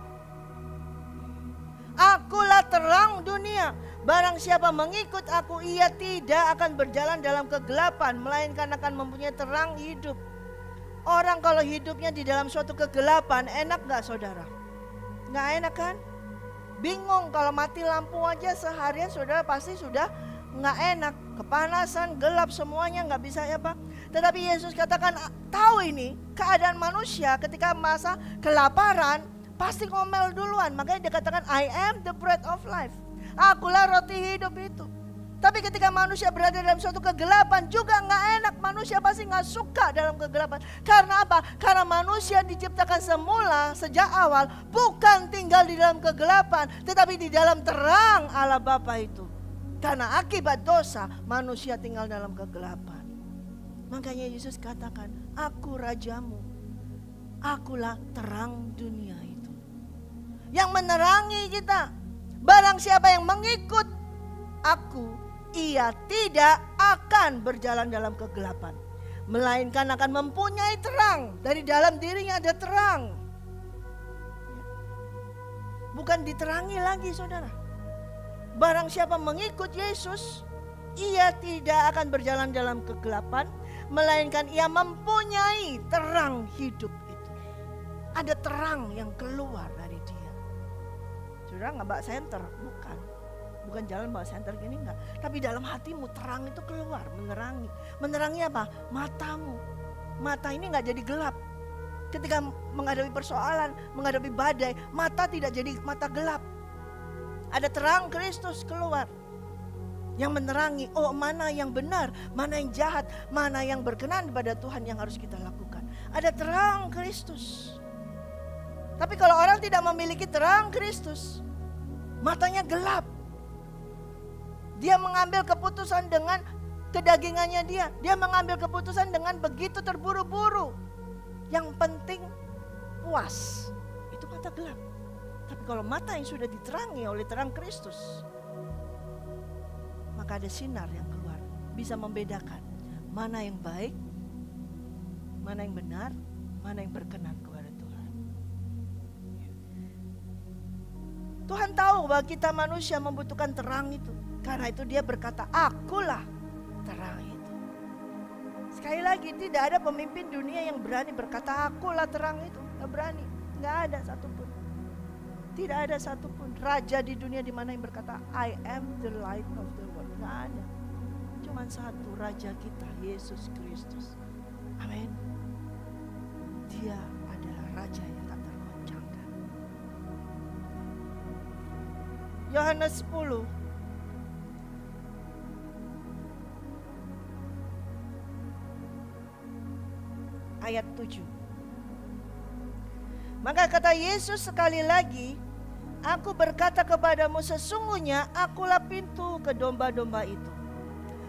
Akulah terang dunia. Barang siapa mengikut aku, ia tidak akan berjalan dalam kegelapan, melainkan akan mempunyai terang hidup. Orang kalau hidupnya di dalam suatu kegelapan, enak gak saudara? Gak enak kan? Bingung, kalau mati lampu aja seharian saudara pasti sudah gak enak. Kepanasan, gelap semuanya gak bisa ya Pak. Tetapi Yesus katakan, tahu ini keadaan manusia ketika masa kelaparan pasti ngomel duluan. Makanya dia katakan, I am the bread of life. Akulah roti hidup itu. Tapi ketika manusia berada dalam suatu kegelapan juga gak enak. Manusia pasti gak suka dalam kegelapan. Karena apa? Karena manusia diciptakan semula sejak awal bukan tinggal di dalam kegelapan, tetapi di dalam terang Allah Bapa itu. Karena akibat dosa manusia tinggal dalam kegelapan. Makanya Yesus katakan, aku rajamu. Akulah terang dunia itu, yang menerangi kita. Barang siapa yang mengikut aku, ia tidak akan berjalan dalam kegelapan, melainkan akan mempunyai terang. Dari dalam dirinya ada terang. Bukan diterangi lagi saudara. Barang siapa mengikut Yesus, ia tidak akan berjalan dalam kegelapan, melainkan ia mempunyai terang hidup itu. Ada terang yang keluar dari dia. Saudara gak bawa senter, bukan jalan bawa senter gini enggak. Tapi dalam hatimu terang itu keluar, menerangi. Menerangi apa? Matamu. Mata ini gak jadi gelap. Ketika menghadapi persoalan, menghadapi badai, mata tidak jadi mata gelap. Ada terang Kristus keluar yang menerangi, oh mana yang benar, mana yang jahat, mana yang berkenan kepada Tuhan yang harus kita lakukan. Ada terang Kristus. Tapi kalau orang tidak memiliki terang Kristus, matanya gelap. Dia mengambil keputusan dengan kedagingannya dia. Dia mengambil keputusan dengan begitu terburu-buru. Yang penting puas. Itu mata gelap. Tapi kalau mata yang sudah diterangi oleh terang Kristus, maka ada sinar yang keluar, bisa membedakan mana yang baik, mana yang benar, mana yang berkenan kepada Tuhan. Tuhan tahu bahwa kita manusia membutuhkan terang itu. Karena itu dia berkata, akulah terang itu. Sekali lagi, tidak ada pemimpin dunia yang berani berkata, akulah terang itu. Gak berani, gak ada satupun. Tidak ada satupun raja di dunia di mana yang berkata, I am the light of the world. Gak ada. Cuman satu, raja kita, Yesus Kristus. Amin. Dia adalah raja yang tak tergoncangkan. Yohanes 10 ayat 7. Maka kata Yesus sekali lagi, aku berkata kepadamu, sesungguhnya akulah pintu ke domba-domba itu.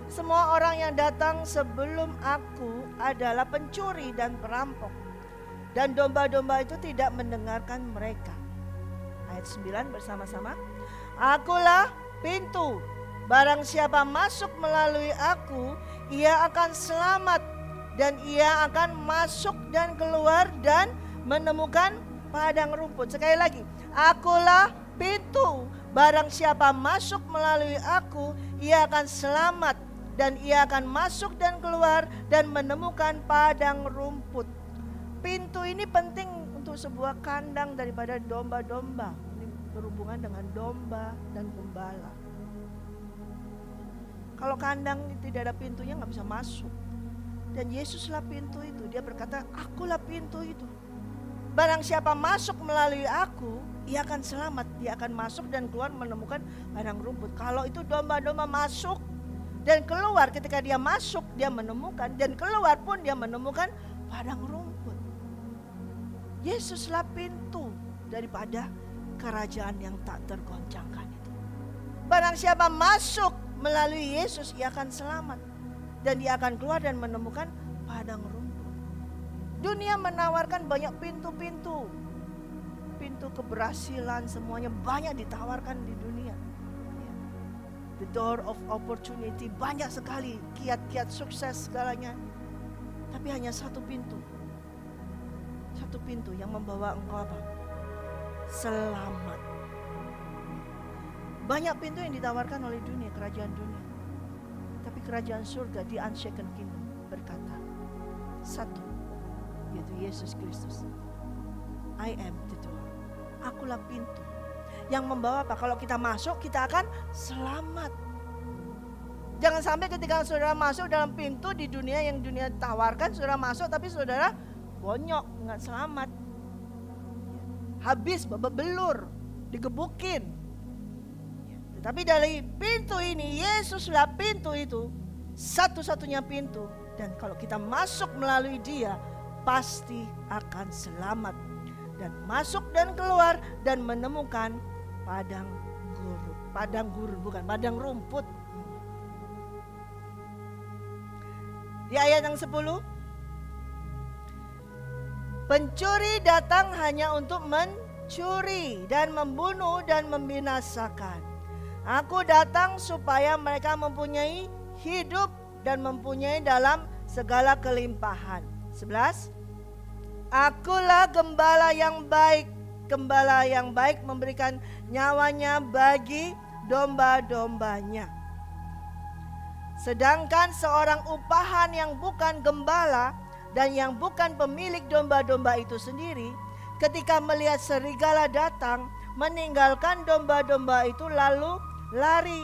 Semua orang yang datang sebelum aku adalah pencuri dan perampok, dan domba-domba itu tidak mendengarkan mereka. Ayat 9 bersama-sama. Akulah pintu, barang siapa masuk melalui aku, ia akan selamat, dan ia akan masuk dan keluar dan menemukan padang rumput. Sekali lagi, akulah pintu, barang siapa masuk melalui aku, ia akan selamat, dan ia akan masuk dan keluar dan menemukan padang rumput. Pintu ini penting untuk sebuah kandang daripada domba-domba. Ini berhubungan dengan domba dan gembala. Kalau kandang tidak ada pintunya nggak bisa masuk. Dan Yesuslah pintu itu. Dia berkata, akulah pintu itu. Barang siapa masuk melalui aku, ia akan selamat. Dia akan masuk dan keluar menemukan padang rumput. Kalau itu domba-domba masuk dan keluar, ketika dia masuk dia menemukan, dan keluar pun dia menemukan padang rumput. Yesuslah pintu daripada kerajaan yang tak tergoncangkan itu. Barang siapa masuk melalui Yesus, ia akan selamat. Dan dia akan keluar dan menemukan padang rumput. Dunia menawarkan banyak pintu-pintu. Pintu keberhasilan semuanya banyak ditawarkan di dunia. The door of opportunity, banyak sekali kiat-kiat sukses segalanya. Tapi hanya satu pintu. Satu pintu yang membawa engkau apa? Selamat. Banyak pintu yang ditawarkan oleh dunia, kerajaan dunia. Tapi kerajaan surga, di unshaken kingdom, berkata satu, yaitu Yesus Kristus. I am the door. Akulah pintu. Yang membawa apa? Kalau kita masuk, kita akan selamat. Jangan sampai ketika saudara masuk dalam pintu di dunia yang dunia tawarkan, saudara masuk tapi saudara bonyok, nggak selamat. Habis, babak belur, digebukin. Tapi dari pintu ini, Yesuslah pintu itu, satu-satunya pintu. Dan kalau kita masuk melalui dia, pasti akan selamat. Dan masuk dan keluar dan menemukan padang gurun, bukan padang rumput. Di ayat yang 10, pencuri datang hanya untuk mencuri dan membunuh dan membinasakan. Aku datang supaya mereka mempunyai hidup dan mempunyai dalam segala kelimpahan. 11. Akulah gembala yang baik. Gembala yang baik memberikan nyawanya bagi domba-dombanya. Sedangkan seorang upahan yang bukan gembala dan yang bukan pemilik domba-domba itu sendiri, ketika melihat serigala datang, meninggalkan domba-domba itu lalu lari,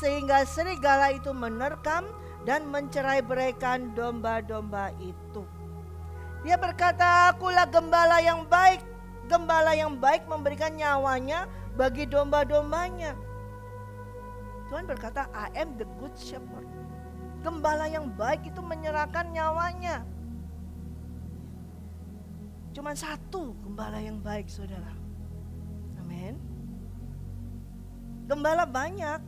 sehingga serigala itu menerkam dan mencerai-beraikan domba-domba itu. Dia berkata, akulah gembala yang baik. Gembala yang baik memberikan nyawanya bagi domba-dombanya. Tuhan berkata, I am the good shepherd. Gembala yang baik itu menyerahkan nyawanya. Cuma satu gembala yang baik, saudara. Amin. Gembala banyak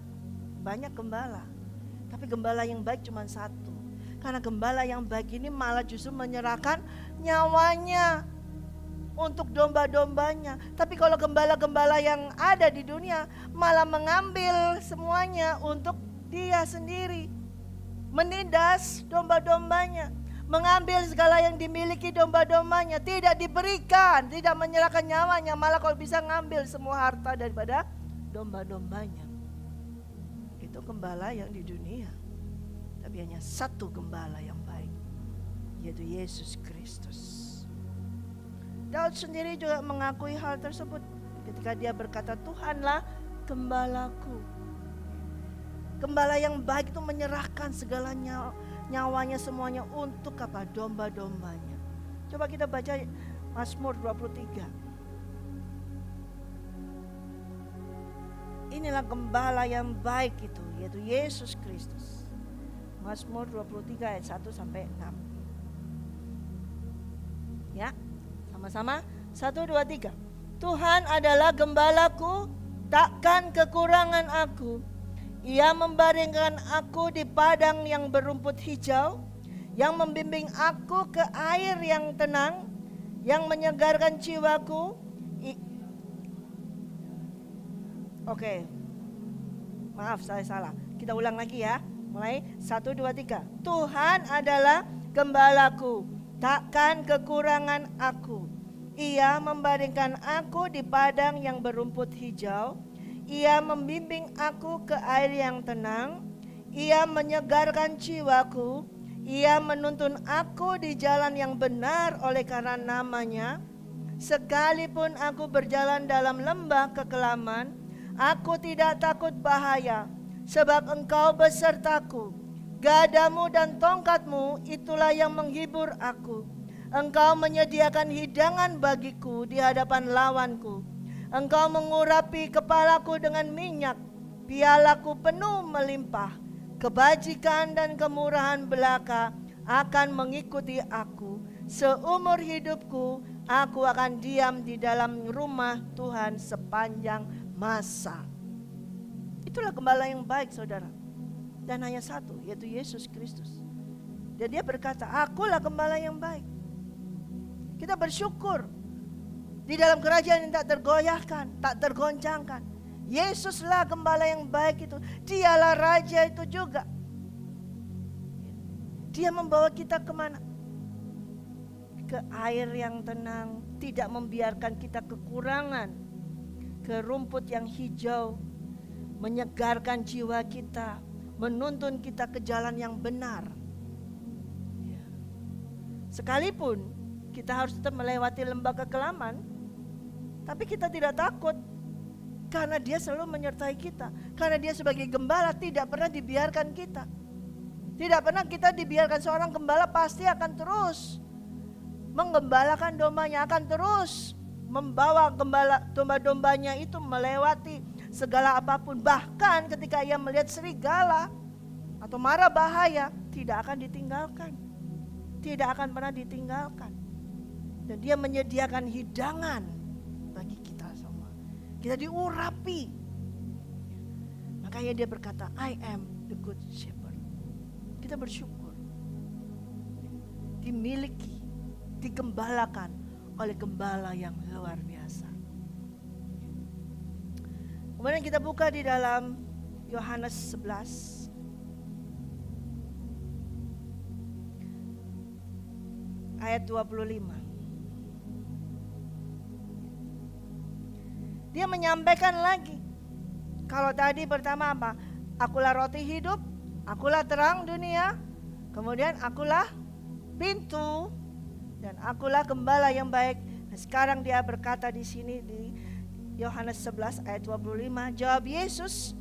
gembala. Tapi gembala yang baik cuma satu. Karena gembala yang baik ini malah justru menyerahkan nyawanya untuk domba-dombanya. Tapi kalau gembala-gembala yang ada di dunia malah mengambil semuanya untuk dia sendiri. menindas domba-dombanya, mengambil segala yang dimiliki domba-dombanya, tidak diberikan, tidak menyerahkan nyawanya, malah kalau bisa ngambil semua harta daripada domba-dombanya. Itu gembala yang di dunia. Tapi hanya satu gembala yang baik, yaitu Yesus Kristus. Daud sendiri juga mengakui hal tersebut ketika dia berkata, Tuhanlah gembalaku. Gembala yang baik itu menyerahkan segala nyawanya semuanya untuk apa? Domba-dombanya. Coba kita baca Mazmur 23. Inilah gembala yang baik itu, yaitu Yesus Kristus. Mazmur 23 ayat 1 sampai 6. Ya, sama-sama. 1, 2, 3. Tuhan adalah gembalaku, takkan kekurangan aku. Ia membaringkan aku di padang yang berumput hijau, yang membimbing aku ke air yang tenang, yang menyegarkan jiwaku. Oke, maaf saya salah. Kita ulang lagi ya. Mulai 1, 2, 3. Tuhan adalah gembalaku, takkan kekurangan aku. Ia membaringkan aku di padang yang berumput hijau. Ia membimbing aku ke air yang tenang. Ia menyegarkan jiwaku. Ia menuntun aku di jalan yang benar oleh karena namanya. Sekalipun aku berjalan dalam lembah kekelaman, aku tidak takut bahaya, sebab Engkau besertaku. Gadamu dan tongkatmu itulah yang menghibur aku. Engkau menyediakan hidangan bagiku di hadapan lawanku. Engkau mengurapi kepalaku dengan minyak, pialaku penuh melimpah. Kebajikan dan kemurahan belaka akan mengikuti aku. Seumur hidupku aku akan diam di dalam rumah Tuhan sepanjang masa. Itulah gembala yang baik, saudara. Dan hanya satu, yaitu Yesus Kristus. Dan dia berkata, akulah gembala yang baik. Kita bersyukur di dalam kerajaan yang tak tergoyahkan, tak tergoncangkan. Yesuslah gembala yang baik itu. Dialah raja itu juga. Dia membawa kita kemana? Ke air yang tenang, tidak membiarkan kita kekurangan. Ke rumput yang hijau, menyegarkan jiwa kita, menuntun kita ke jalan yang benar. Sekalipun kita harus tetap melewati lembah kekelaman, tapi kita tidak takut, karena dia selalu menyertai kita. Karena dia sebagai gembala tidak pernah dibiarkan kita. Tidak pernah kita dibiarkan. Seorang gembala pasti akan terus menggembalakan dombanya, akan terus membawa domba-dombanya itu melewati segala apapun. Bahkan ketika ia melihat serigala atau mara bahaya, tidak akan ditinggalkan. Tidak akan pernah ditinggalkan. Dan dia menyediakan hidangan bagi kita semua. Kita diurapi. Makanya dia berkata, I am the good shepherd. Kita bersyukur. Dimiliki, digembalakan oleh gembala yang luar biasa. Kemudian kita buka di dalam Yohanes 11. Ayat 25. Dia menyampaikan lagi. Kalau tadi pertama apa? Akulah roti hidup, akulah terang dunia, kemudian akulah pintu, dan akulah gembala yang baik. Nah, sekarang dia berkata di sini di Yohanes 11 ayat 25, jawab Yesus,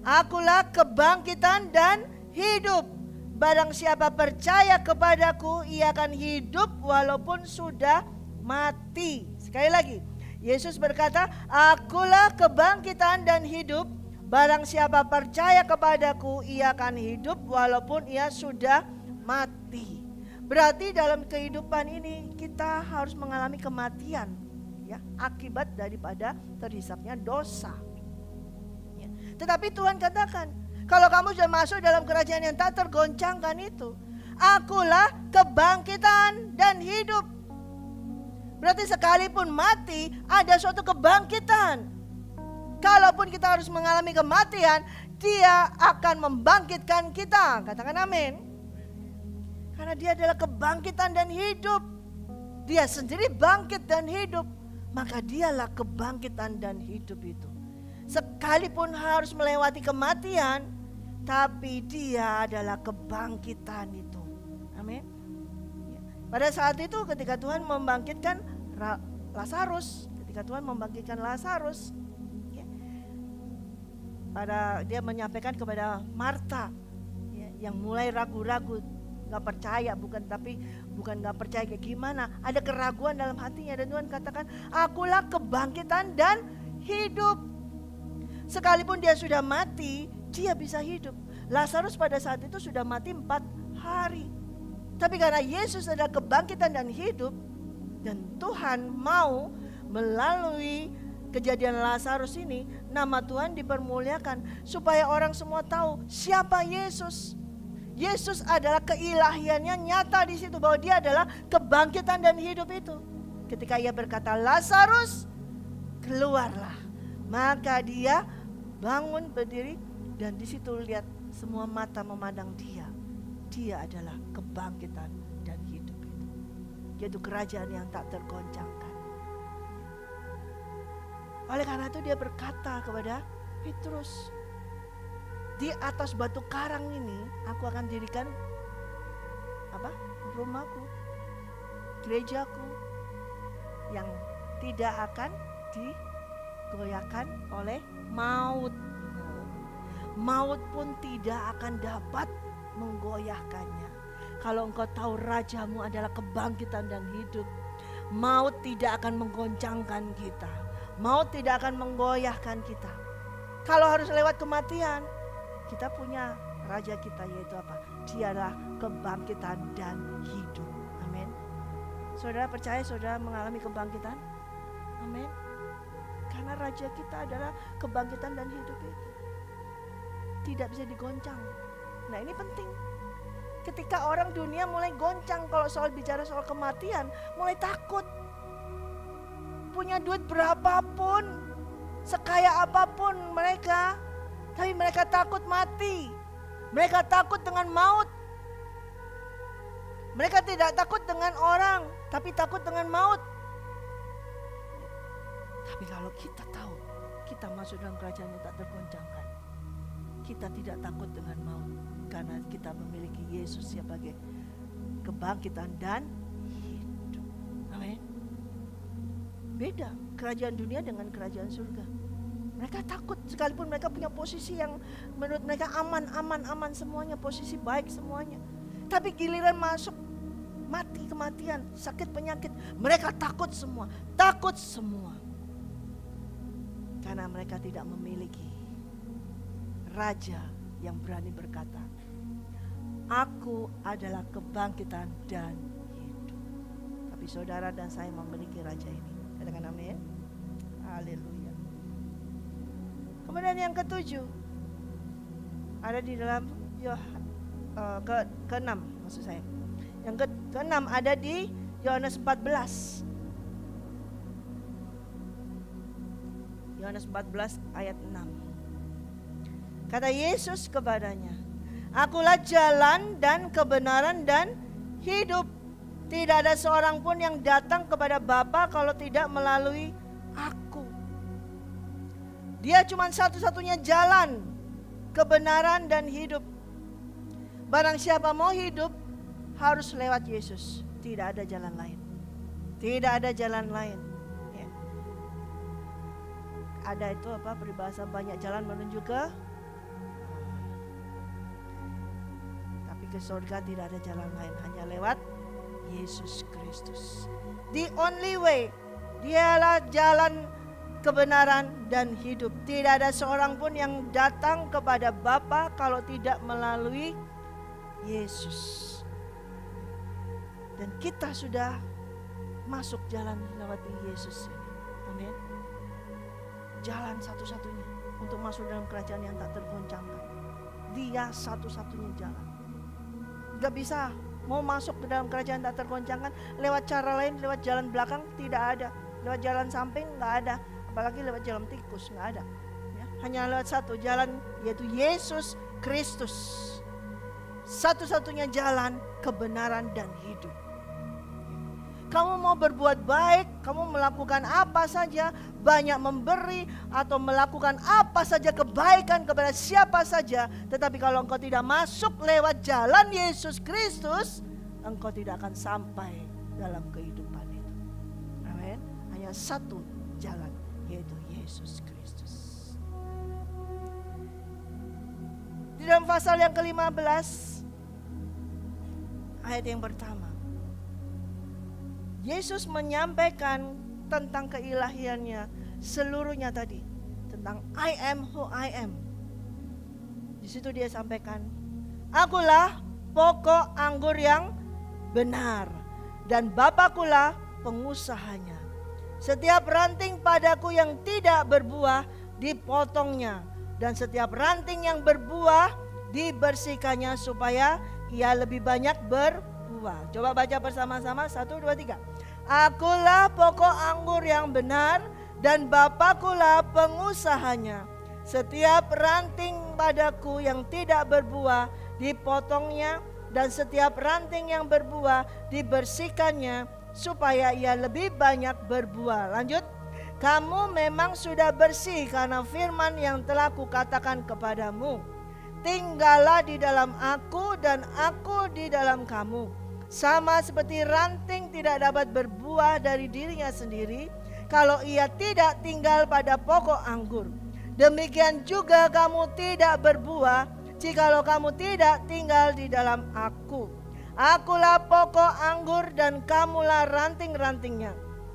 akulah kebangkitan dan hidup. Barang siapa percaya kepadaku, ia akan hidup walaupun sudah mati. Sekali lagi, Yesus berkata, akulah kebangkitan dan hidup. Barang siapa percaya kepadaku, ia akan hidup walaupun ia sudah mati. Berarti dalam kehidupan ini kita harus mengalami kematian, ya, akibat daripada terhisapnya dosa. Ya. Tetapi Tuhan katakan, kalau kamu sudah masuk dalam kerajaan yang tak tergoncangkan itu, akulah kebangkitan dan hidup. Berarti sekalipun mati, ada suatu kebangkitan. Kalaupun kita harus mengalami kematian, Dia akan membangkitkan kita. Katakan amin. Karena Dia adalah kebangkitan dan hidup. Dia sendiri bangkit dan hidup. Maka Dialah kebangkitan dan hidup itu. Sekalipun harus melewati kematian, tapi Dia adalah kebangkitan itu. Amin. Pada saat itu ketika Tuhan membangkitkan Lazarus, Dia menyampaikan kepada Marta yang mulai ragu-ragu, nggak percaya, bukan nggak percaya kayak gimana, ada keraguan dalam hatinya, dan Tuhan katakan, akulah kebangkitan dan hidup. Sekalipun dia sudah mati, dia bisa hidup. Lazarus pada saat itu sudah mati 4 hari. Tapi karena Yesus adalah kebangkitan dan hidup, dan Tuhan mau melalui kejadian Lazarus ini, nama Tuhan dipermuliakan supaya orang semua tahu siapa Yesus. Yesus adalah keilahiannya nyata di situ, bahwa Dia adalah kebangkitan dan hidup itu. Ketika Ia berkata, Lazarus, keluarlah, maka dia bangun berdiri, dan di situ lihat semua mata memandang Dia. Dia adalah kebangkitan dan hidup itu. Yaitu kerajaan yang tak tergoncangkan. Oleh karena itu Dia berkata kepada Petrus, di atas batu karang ini aku akan dirikan rumahku, gerejaku, yang tidak akan digoyahkan oleh maut. Maut pun tidak akan dapat menggoyahkannya. Kalau engkau tahu rajamu adalah kebangkitan dan hidup, maut tidak akan menggoncangkan kita. Maut tidak akan menggoyahkan kita. Kalau harus lewat kematian, kita punya raja kita, yaitu apa? Dialah kebangkitan dan hidup. Amin. Saudara percaya saudara mengalami kebangkitan? Amin. Karena raja kita adalah kebangkitan dan hidup itu. Tidak bisa digoncang. Nah, ini penting. Ketika orang dunia mulai goncang kalau bicara soal kematian, mulai takut. Punya duit berapapun, sekaya apapun mereka, tapi mereka takut mati. Mereka takut dengan maut. Mereka tidak takut dengan orang, tapi takut dengan maut. Tapi kalau kita tahu kita masuk dalam kerajaan yang tak tergoncangkan, kita tidak takut dengan maut, karena kita memiliki Yesus sebagai kebangkitan dan hidup. Amin. Beda kerajaan dunia dengan kerajaan surga. Mereka takut sekalipun mereka punya posisi yang menurut mereka aman semuanya, posisi baik semuanya. Tapi giliran masuk mati, kematian, sakit, penyakit, mereka takut semua. Karena mereka tidak memiliki raja yang berani berkata, aku adalah kebangkitan dan hidup. Tapi saudara dan saya memiliki raja ini. Katakan amin. Haleluya. Kemudian yang ke-7 ada di dalam ke-6 maksud saya. Yang ke-6 ada di Yohanes 14. Yohanes 14 ayat 6. Kata Yesus kepadanya, akulah jalan dan kebenaran dan hidup. Tidak ada seorang pun yang datang kepada Bapa kalau tidak melalui aku. Dia cuma satu-satunya jalan, kebenaran dan hidup. Barang siapa mau hidup harus lewat Yesus. Tidak ada jalan lain. Tidak ada jalan lain. Ya. Ada itu peribahasa banyak jalan menuju ke, tapi ke surga tidak ada jalan lain, hanya lewat Yesus Kristus. The only way. Dialah jalan, kebenaran dan hidup. Tidak ada seorang pun yang datang kepada Bapa kalau tidak melalui Yesus. Dan kita sudah masuk jalan lewat Yesus ini. Amin. Jalan satu-satunya untuk masuk dalam kerajaan yang tak tergoncangkan. Dia satu-satunya jalan. Gak bisa mau masuk ke dalam kerajaan tak tergoncangkan lewat cara lain, lewat jalan belakang tidak ada. Lewat jalan samping gak ada. Apalagi lewat jalan tikus, gak ada. hanya lewat satu jalan, yaitu Yesus Kristus. Satu-satunya jalan kebenaran dan hidup. Kamu mau berbuat baik, kamu melakukan apa saja, banyak memberi atau melakukan apa saja kebaikan kepada siapa saja, tetapi kalau engkau tidak masuk lewat jalan Yesus Kristus, engkau tidak akan sampai dalam kehidupan itu. Amin. Hanya satu jalan, yaitu Yesus Kristus. Di dalam pasal yang ke-15 ayat yang pertama, Yesus menyampaikan tentang keilahiannya seluruhnya tadi, tentang I am who I am. Di situ dia sampaikan, akulah pokok anggur yang benar dan Bapakulah pengusahanya. Setiap ranting padaku yang tidak berbuah dipotongnya, dan setiap ranting yang berbuah dibersihkannya supaya ia lebih banyak berbuah. Coba baca bersama-sama, 1, 2, 3. Akulah pokok anggur yang benar dan Bapakulah pengusahanya. Setiap ranting padaku yang tidak berbuah dipotongnya, dan setiap ranting yang berbuah dibersihkannya supaya ia lebih banyak berbuah. Lanjut. Kamu memang sudah bersih karena firman yang telah kukatakan kepadamu. Tinggallah di dalam aku dan aku di dalam kamu. Sama seperti ranting tidak dapat berbuah dari dirinya sendiri kalau ia tidak tinggal pada pokok anggur. Demikian juga kamu tidak berbuah jikalau kamu tidak tinggal di dalam aku. Akulah pokok anggur dan kamulah ranting-rantingnya.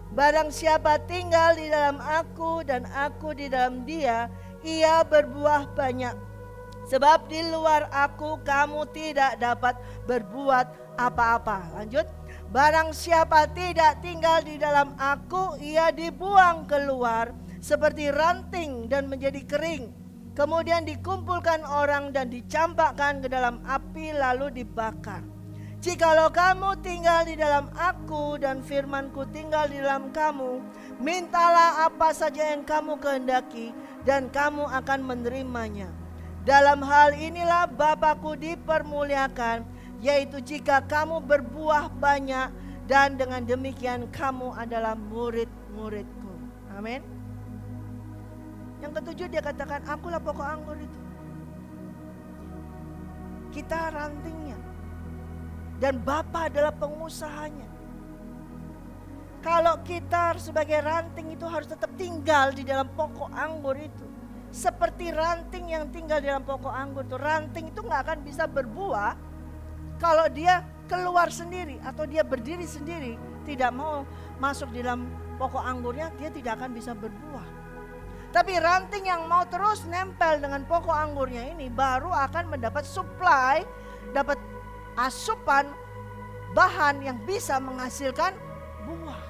Barang siapa tinggal di dalam aku dan aku di dalam dia, ia berbuah banyak. Sebab di luar aku kamu tidak dapat berbuat apa-apa. Lanjut. Barang siapa tidak tinggal di dalam aku, ia dibuang keluar seperti ranting dan menjadi kering. Kemudian dikumpulkan orang dan dicampakkan ke dalam api lalu dibakar. Jikalau kamu tinggal di dalam aku dan firmanku tinggal di dalam kamu, mintalah apa saja yang kamu kehendaki dan kamu akan menerimanya. Dalam hal inilah Bapakku dipermuliakan, yaitu jika kamu berbuah banyak, dan dengan demikian kamu adalah murid-muridku. Amin. Yang ketujuh dia katakan, akulah pokok anggur itu. Kita rantingnya dan Bapa adalah pengusahanya. Kalau kita sebagai ranting itu harus tetap tinggal di dalam pokok anggur itu. Seperti ranting yang tinggal di dalam pokok anggur itu. Ranting itu gak akan bisa berbuah kalau dia keluar sendiri atau dia berdiri sendiri, tidak mau masuk di dalam pokok anggurnya, dia tidak akan bisa berbuah. Tapi ranting yang mau terus nempel dengan pokok anggurnya ini baru akan mendapat supply, dapat asupan bahan yang bisa menghasilkan buah.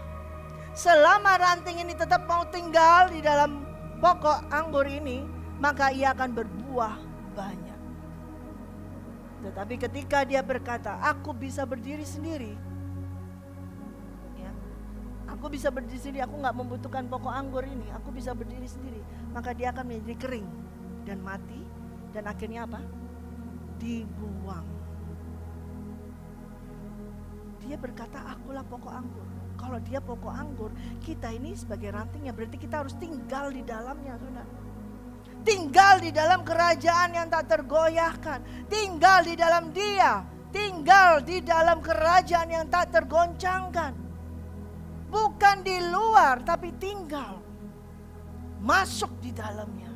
Selama ranting ini tetap mau tinggal di dalam pokok anggur ini, maka ia akan berbuah banyak. Tetapi ketika dia berkata, aku bisa berdiri sendiri, ya, aku bisa berdiri sendiri, aku gak membutuhkan pokok anggur ini, aku bisa berdiri sendiri, maka dia akan menjadi kering dan mati, dan akhirnya apa? Dibuang. Dia berkata, akulah pokok anggur. Kalau dia pokok anggur, kita ini sebagai rantingnya, berarti kita harus tinggal di dalamnya, saudara. Tinggal di dalam kerajaan yang tak tergoyahkan. Tinggal di dalam dia. Tinggal di dalam kerajaan yang tak tergoncangkan. Bukan di luar, tapi tinggal. Masuk di dalamnya.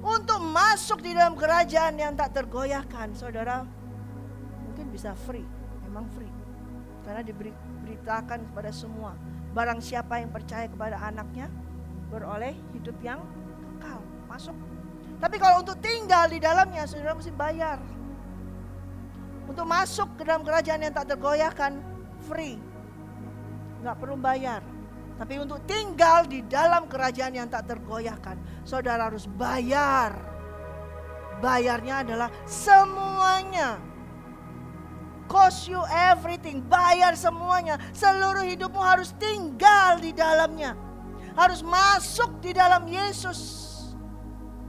Untuk masuk di dalam kerajaan yang tak tergoyahkan, saudara, mungkin bisa free. Memang free. Karena diberitakan kepada semua, barang siapa yang percaya kepada anaknya beroleh hidup yang kekal. Masuk. Tapi kalau untuk tinggal di dalamnya, saudara mesti bayar. Untuk masuk ke dalam kerajaan yang tak tergoyahkan, free, gak perlu bayar. Tapi untuk tinggal di dalam kerajaan yang tak tergoyahkan, saudara harus bayar. Bayarnya adalah semuanya. Cost you everything, bayar semuanya. Seluruh hidupmu harus tinggal di dalamnya. harus masuk di dalam Yesus.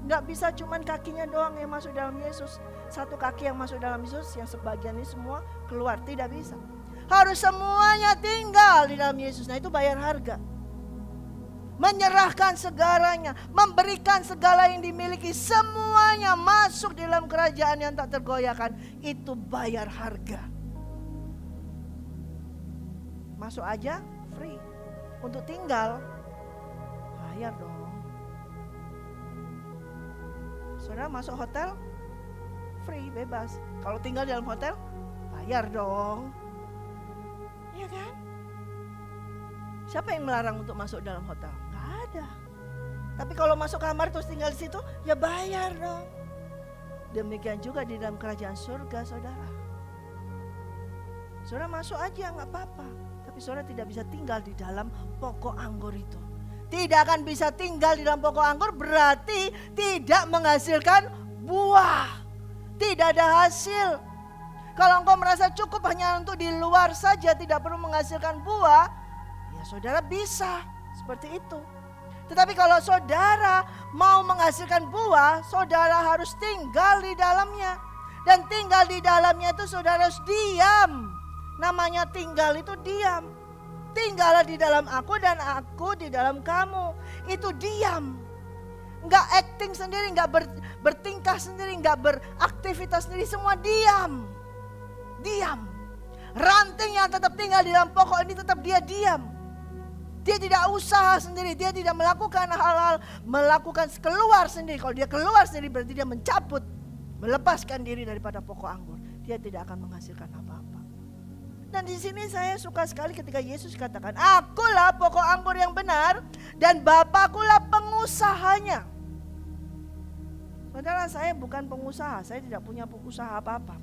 Nggak bisa cuman kakinya doang yang masuk dalam Yesus. Satu kaki yang masuk dalam Yesus, yang sebagian ini semua keluar. Tidak bisa. Harus semuanya tinggal di dalam Yesus. Nah itu bayar harga. Menyerahkan segalanya, memberikan segala yang dimiliki, semuanya masuk di dalam kerajaan yang tak tergoyahkan. Itu bayar harga. Masuk aja free. Untuk tinggal bayar dong. Saudara masuk hotel free, bebas. Kalau tinggal di dalam hotel bayar dong. Iya kan? Siapa yang melarang untuk masuk dalam hotel? Gak ada. Tapi kalau masuk kamar terus tinggal di situ, ya bayar dong. Demikian juga di dalam kerajaan surga, saudara. Saudara masuk aja gak apa-apa. Tapi saudara tidak bisa tinggal di dalam pokok anggur itu. Tidak akan bisa tinggal di dalam pokok anggur berarti tidak menghasilkan buah. Tidak ada hasil. Kalau engkau merasa cukup hanya untuk di luar saja, tidak perlu menghasilkan buah, ya saudara bisa seperti itu. Tetapi kalau saudara mau menghasilkan buah, saudara harus tinggal di dalamnya. Dan tinggal di dalamnya itu saudara harus diam. Namanya tinggal itu diam. Tinggallah di dalam aku dan aku di dalam kamu. Itu diam. Enggak acting sendiri, enggak bertingkah sendiri, enggak beraktivitas sendiri, semua diam. Diam. Ranting yang tetap tinggal di dalam pokok ini tetap dia diam. Dia tidak usaha sendiri, dia tidak melakukan hal-hal, melakukan keluar sendiri. Kalau dia keluar sendiri berarti dia mencabut, melepaskan diri daripada pokok anggur. Dia tidak akan menghasilkan apa-apa. Dan di sini saya suka sekali ketika Yesus katakan, akulah pokok anggur yang benar dan Bapakkulah pengusahanya. Saudara, saya bukan pengusaha, saya tidak punya usaha apa-apa.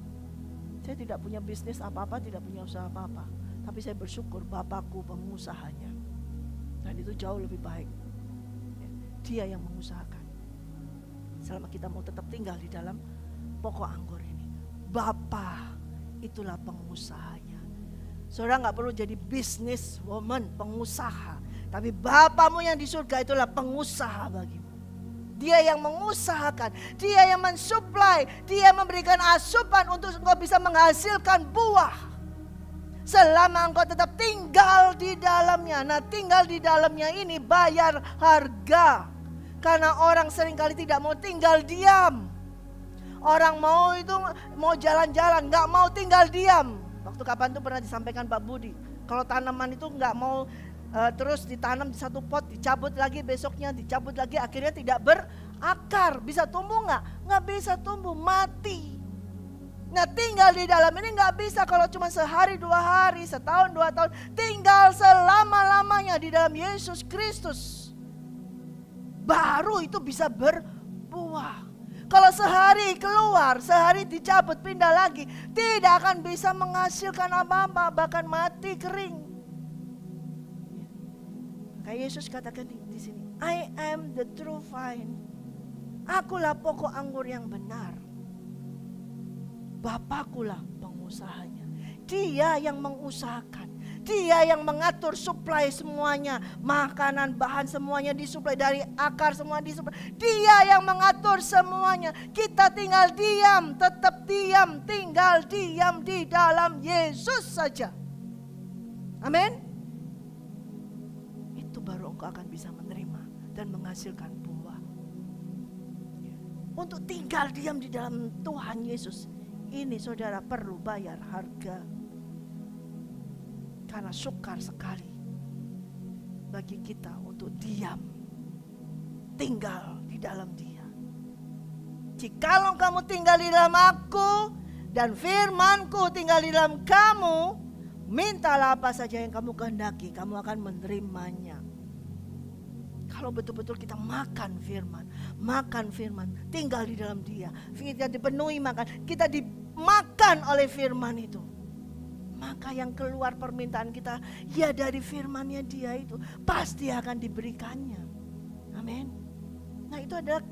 Saya tidak punya bisnis apa-apa, tidak punya usaha apa-apa. Tapi saya bersyukur Bapakku pengusahanya. Dan itu jauh lebih baik. Dia yang mengusahakan. Selama kita mau tetap tinggal di dalam pokok anggur ini. Bapa itulah pengusahanya. Saudara gak perlu jadi business woman, pengusaha. Tapi Bapamu yang di surga itulah pengusaha bagimu. Dia yang mengusahakan, dia yang mensuplai, dia memberikan asupan untuk engkau bisa menghasilkan buah. Selama engkau tetap tinggal di dalamnya. Nah tinggal di dalamnya ini bayar harga. Karena orang seringkali tidak mau tinggal diam. Orang mau jalan-jalan, gak mau tinggal diam. Waktu kapan itu pernah disampaikan Pak Budi, kalau tanaman itu nggak mau terus ditanam di satu pot, dicabut lagi besoknya, dicabut lagi, akhirnya tidak berakar. Bisa tumbuh nggak? Nggak bisa tumbuh, mati. Nah tinggal di dalam ini nggak bisa kalau cuma sehari, 2 hari, setahun, 2 tahun. Tinggal selama-lamanya di dalam Yesus Kristus. Baru itu bisa berbuah. Kalau sehari keluar, sehari dicabut, pindah lagi, tidak akan bisa menghasilkan apa-apa, bahkan mati kering. Kayak Yesus katakan di sini, I am the true vine. Akulah pokok anggur yang benar. Bapakkulah pengusahanya. Dia yang mengusahakan. Dia yang mengatur suplai semuanya. Makanan, bahan semuanya disuplai. Dari akar semua disuplai. Dia yang mengatur semuanya. Kita tinggal diam, tetap diam. Tinggal diam di dalam Yesus saja. Amin. Itu baru engkau akan bisa menerima dan menghasilkan buah. Untuk tinggal diam di dalam Tuhan Yesus, ini saudara perlu bayar harga. Karena sukar sekali bagi kita untuk diam, tinggal di dalam Dia. Jikalau kamu tinggal di dalam aku dan firman-Ku tinggal di dalam kamu, mintalah apa saja yang kamu kehendaki, kamu akan menerimanya. Kalau betul-betul kita makan firman, tinggal di dalam Dia, kita dipenuhi makan, kita dimakan oleh firman itu. Maka yang keluar permintaan kita, ya dari firman-Nya Dia itu, pasti akan diberikannya. Amin. Nah itu adalah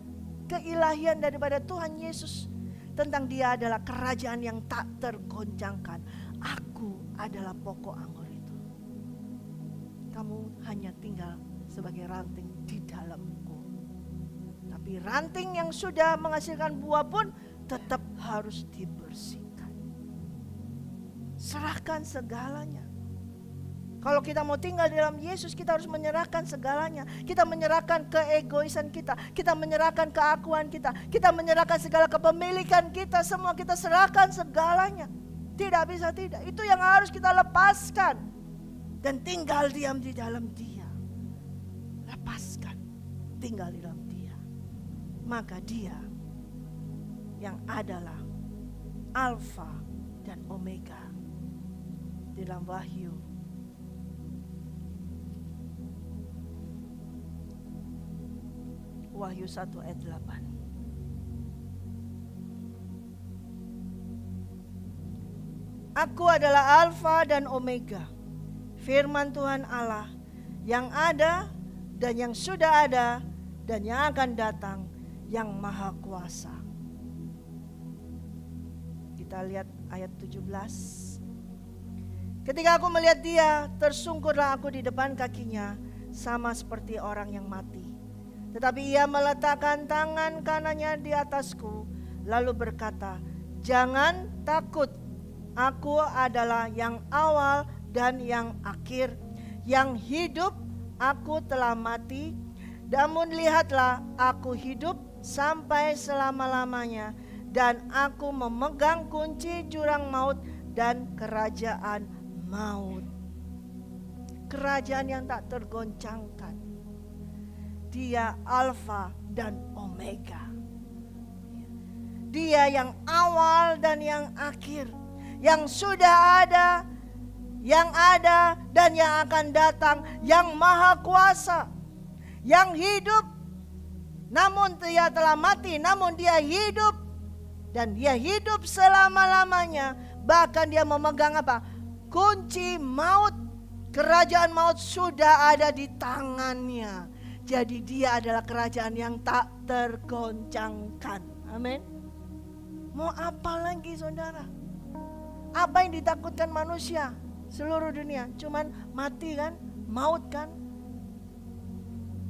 keilahian daripada Tuhan Yesus. Tentang Dia adalah kerajaan yang tak tergoncangkan. Aku adalah pokok anggur itu. Kamu hanya tinggal sebagai ranting di dalamku. Tapi ranting yang sudah menghasilkan buah pun tetap harus dibersihkan. Serahkan segalanya. Kalau kita mau tinggal di dalam Yesus, kita harus menyerahkan segalanya. Kita menyerahkan keegoisan kita, kita menyerahkan keakuan kita, kita menyerahkan segala kepemilikan kita, semua kita serahkan segalanya. Tidak bisa tidak. Itu yang harus kita lepaskan dan tinggal diam di dalam Dia. Lepaskan, tinggal di dalam Dia. Maka Dia yang adalah Alfa dan Omega. Di dalam Wahyu Wahyu 1 ayat 8. Aku adalah Alfa dan Omega, firman Tuhan Allah, yang ada dan yang sudah ada dan yang akan datang, yang maha kuasa. Kita lihat ayat 17. Ketika aku melihat Dia, tersungkurlah aku di depan kakinya, sama seperti orang yang mati. Tetapi Ia meletakkan tangan kanannya di atasku, lalu berkata, jangan takut, aku adalah yang awal dan yang akhir, yang hidup. Aku telah mati, namun lihatlah, aku hidup sampai selama-lamanya, dan aku memegang kunci jurang maut dan kerajaan maut. Kerajaan yang tak tergoncangkan. Dia Alfa dan Omega. Dia yang awal dan yang akhir, yang sudah ada, yang ada dan yang akan datang, yang maha kuasa, yang hidup. Namun Dia telah mati, namun Dia hidup, dan Dia hidup selama-lamanya. Bahkan Dia memegang apa? Kunci maut. Kerajaan maut sudah ada di tangannya. Jadi Dia adalah kerajaan yang tak tergoncangkan. Amin. Mau apa lagi saudara? Apa yang ditakutkan manusia seluruh dunia? Cuman mati kan? Maut kan?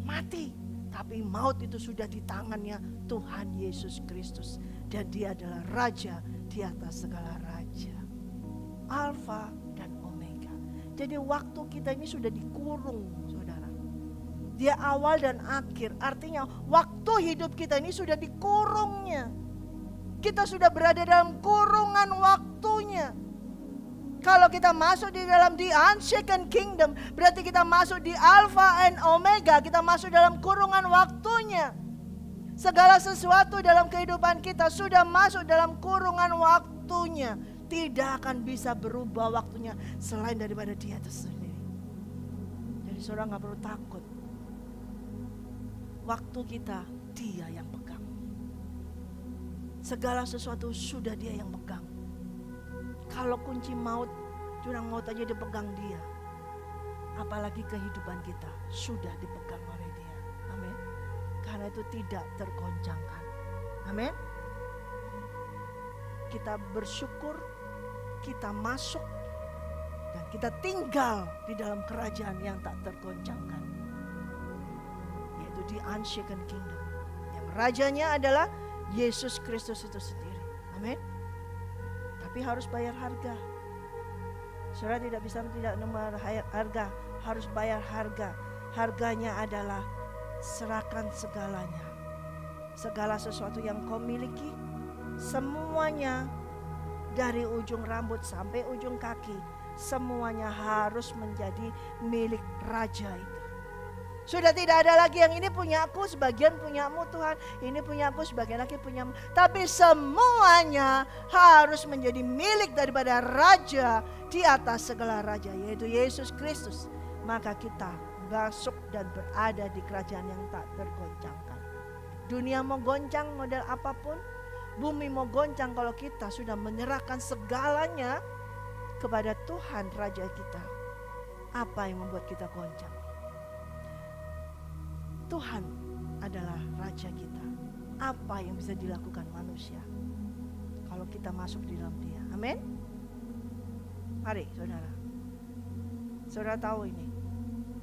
Mati. Tapi maut itu sudah di tangannya Tuhan Yesus Kristus. Dan Dia adalah Raja di atas segala raja. Alfa dan Omega. Jadi waktu kita ini sudah dikurung. Dia awal dan akhir. Artinya waktu hidup kita ini sudah dikurungnya. Kita sudah berada dalam kurungan waktunya. Kalau kita masuk di dalam the unshaken kingdom, berarti kita masuk di Alpha and Omega. Kita masuk dalam kurungan waktunya. Segala sesuatu dalam kehidupan kita sudah masuk dalam kurungan waktunya. Tidak akan bisa berubah waktunya selain daripada Dia itu sendiri. Jadi saudara gak perlu takut. Waktu kita Dia yang pegang. Segala sesuatu sudah Dia yang pegang. Kalau kunci maut, jurang maut aja dipegang Dia, apalagi kehidupan kita sudah dipegang oleh Dia. Amin. Karena itu tidak tergoncangkan. Amin. Kita bersyukur, kita masuk, dan kita tinggal di dalam kerajaan yang tak tergoncangkan. Di unshaken kingdom, yang rajanya adalah Yesus Kristus itu sendiri. Amin. Tapi harus bayar harga. Saudara tidak bisa tidak nomor harga, harus bayar harga. Harganya adalah serahkan segalanya. Segala sesuatu yang kau miliki, semuanya dari ujung rambut sampai ujung kaki, semuanya harus menjadi milik Raja itu. Sudah tidak ada lagi yang ini punya aku, sebagian punyamu Tuhan, ini punya aku, sebagian lagi punyamu. Tapi semuanya harus menjadi milik daripada Raja di atas segala raja, yaitu Yesus Kristus. Maka kita masuk dan berada di kerajaan yang tak tergoncangkan. Dunia mau goncang model apapun, bumi mau goncang, kalau kita sudah menyerahkan segalanya kepada Tuhan Raja kita, apa yang membuat kita goncang? Tuhan adalah Raja kita. Apa yang bisa dilakukan manusia kalau kita masuk di dalam Dia? Amin. Mari saudara. Saudara tahu ini,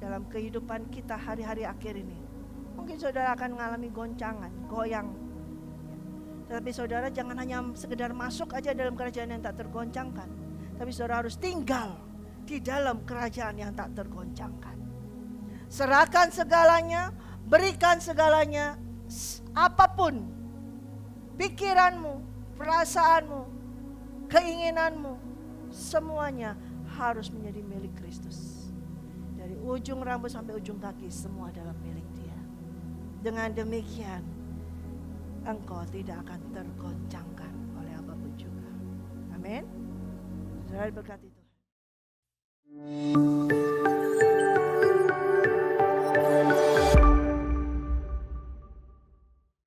dalam kehidupan kita hari-hari akhir ini. Mungkin saudara akan mengalami goncangan, goyang. Tetapi saudara jangan hanya sekedar masuk aja dalam kerajaan yang tak tergoncangkan, tapi saudara harus tinggal di dalam kerajaan yang tak tergoncangkan. Serahkan segalanya, berikan segalanya, apapun pikiranmu, perasaanmu, keinginanmu, semuanya harus menjadi milik Kristus. Dari ujung rambut sampai ujung kaki, semua adalah milik Dia. Dengan demikian, engkau tidak akan tergoncangkan oleh apapun juga. Amin. Saudara berkati itu.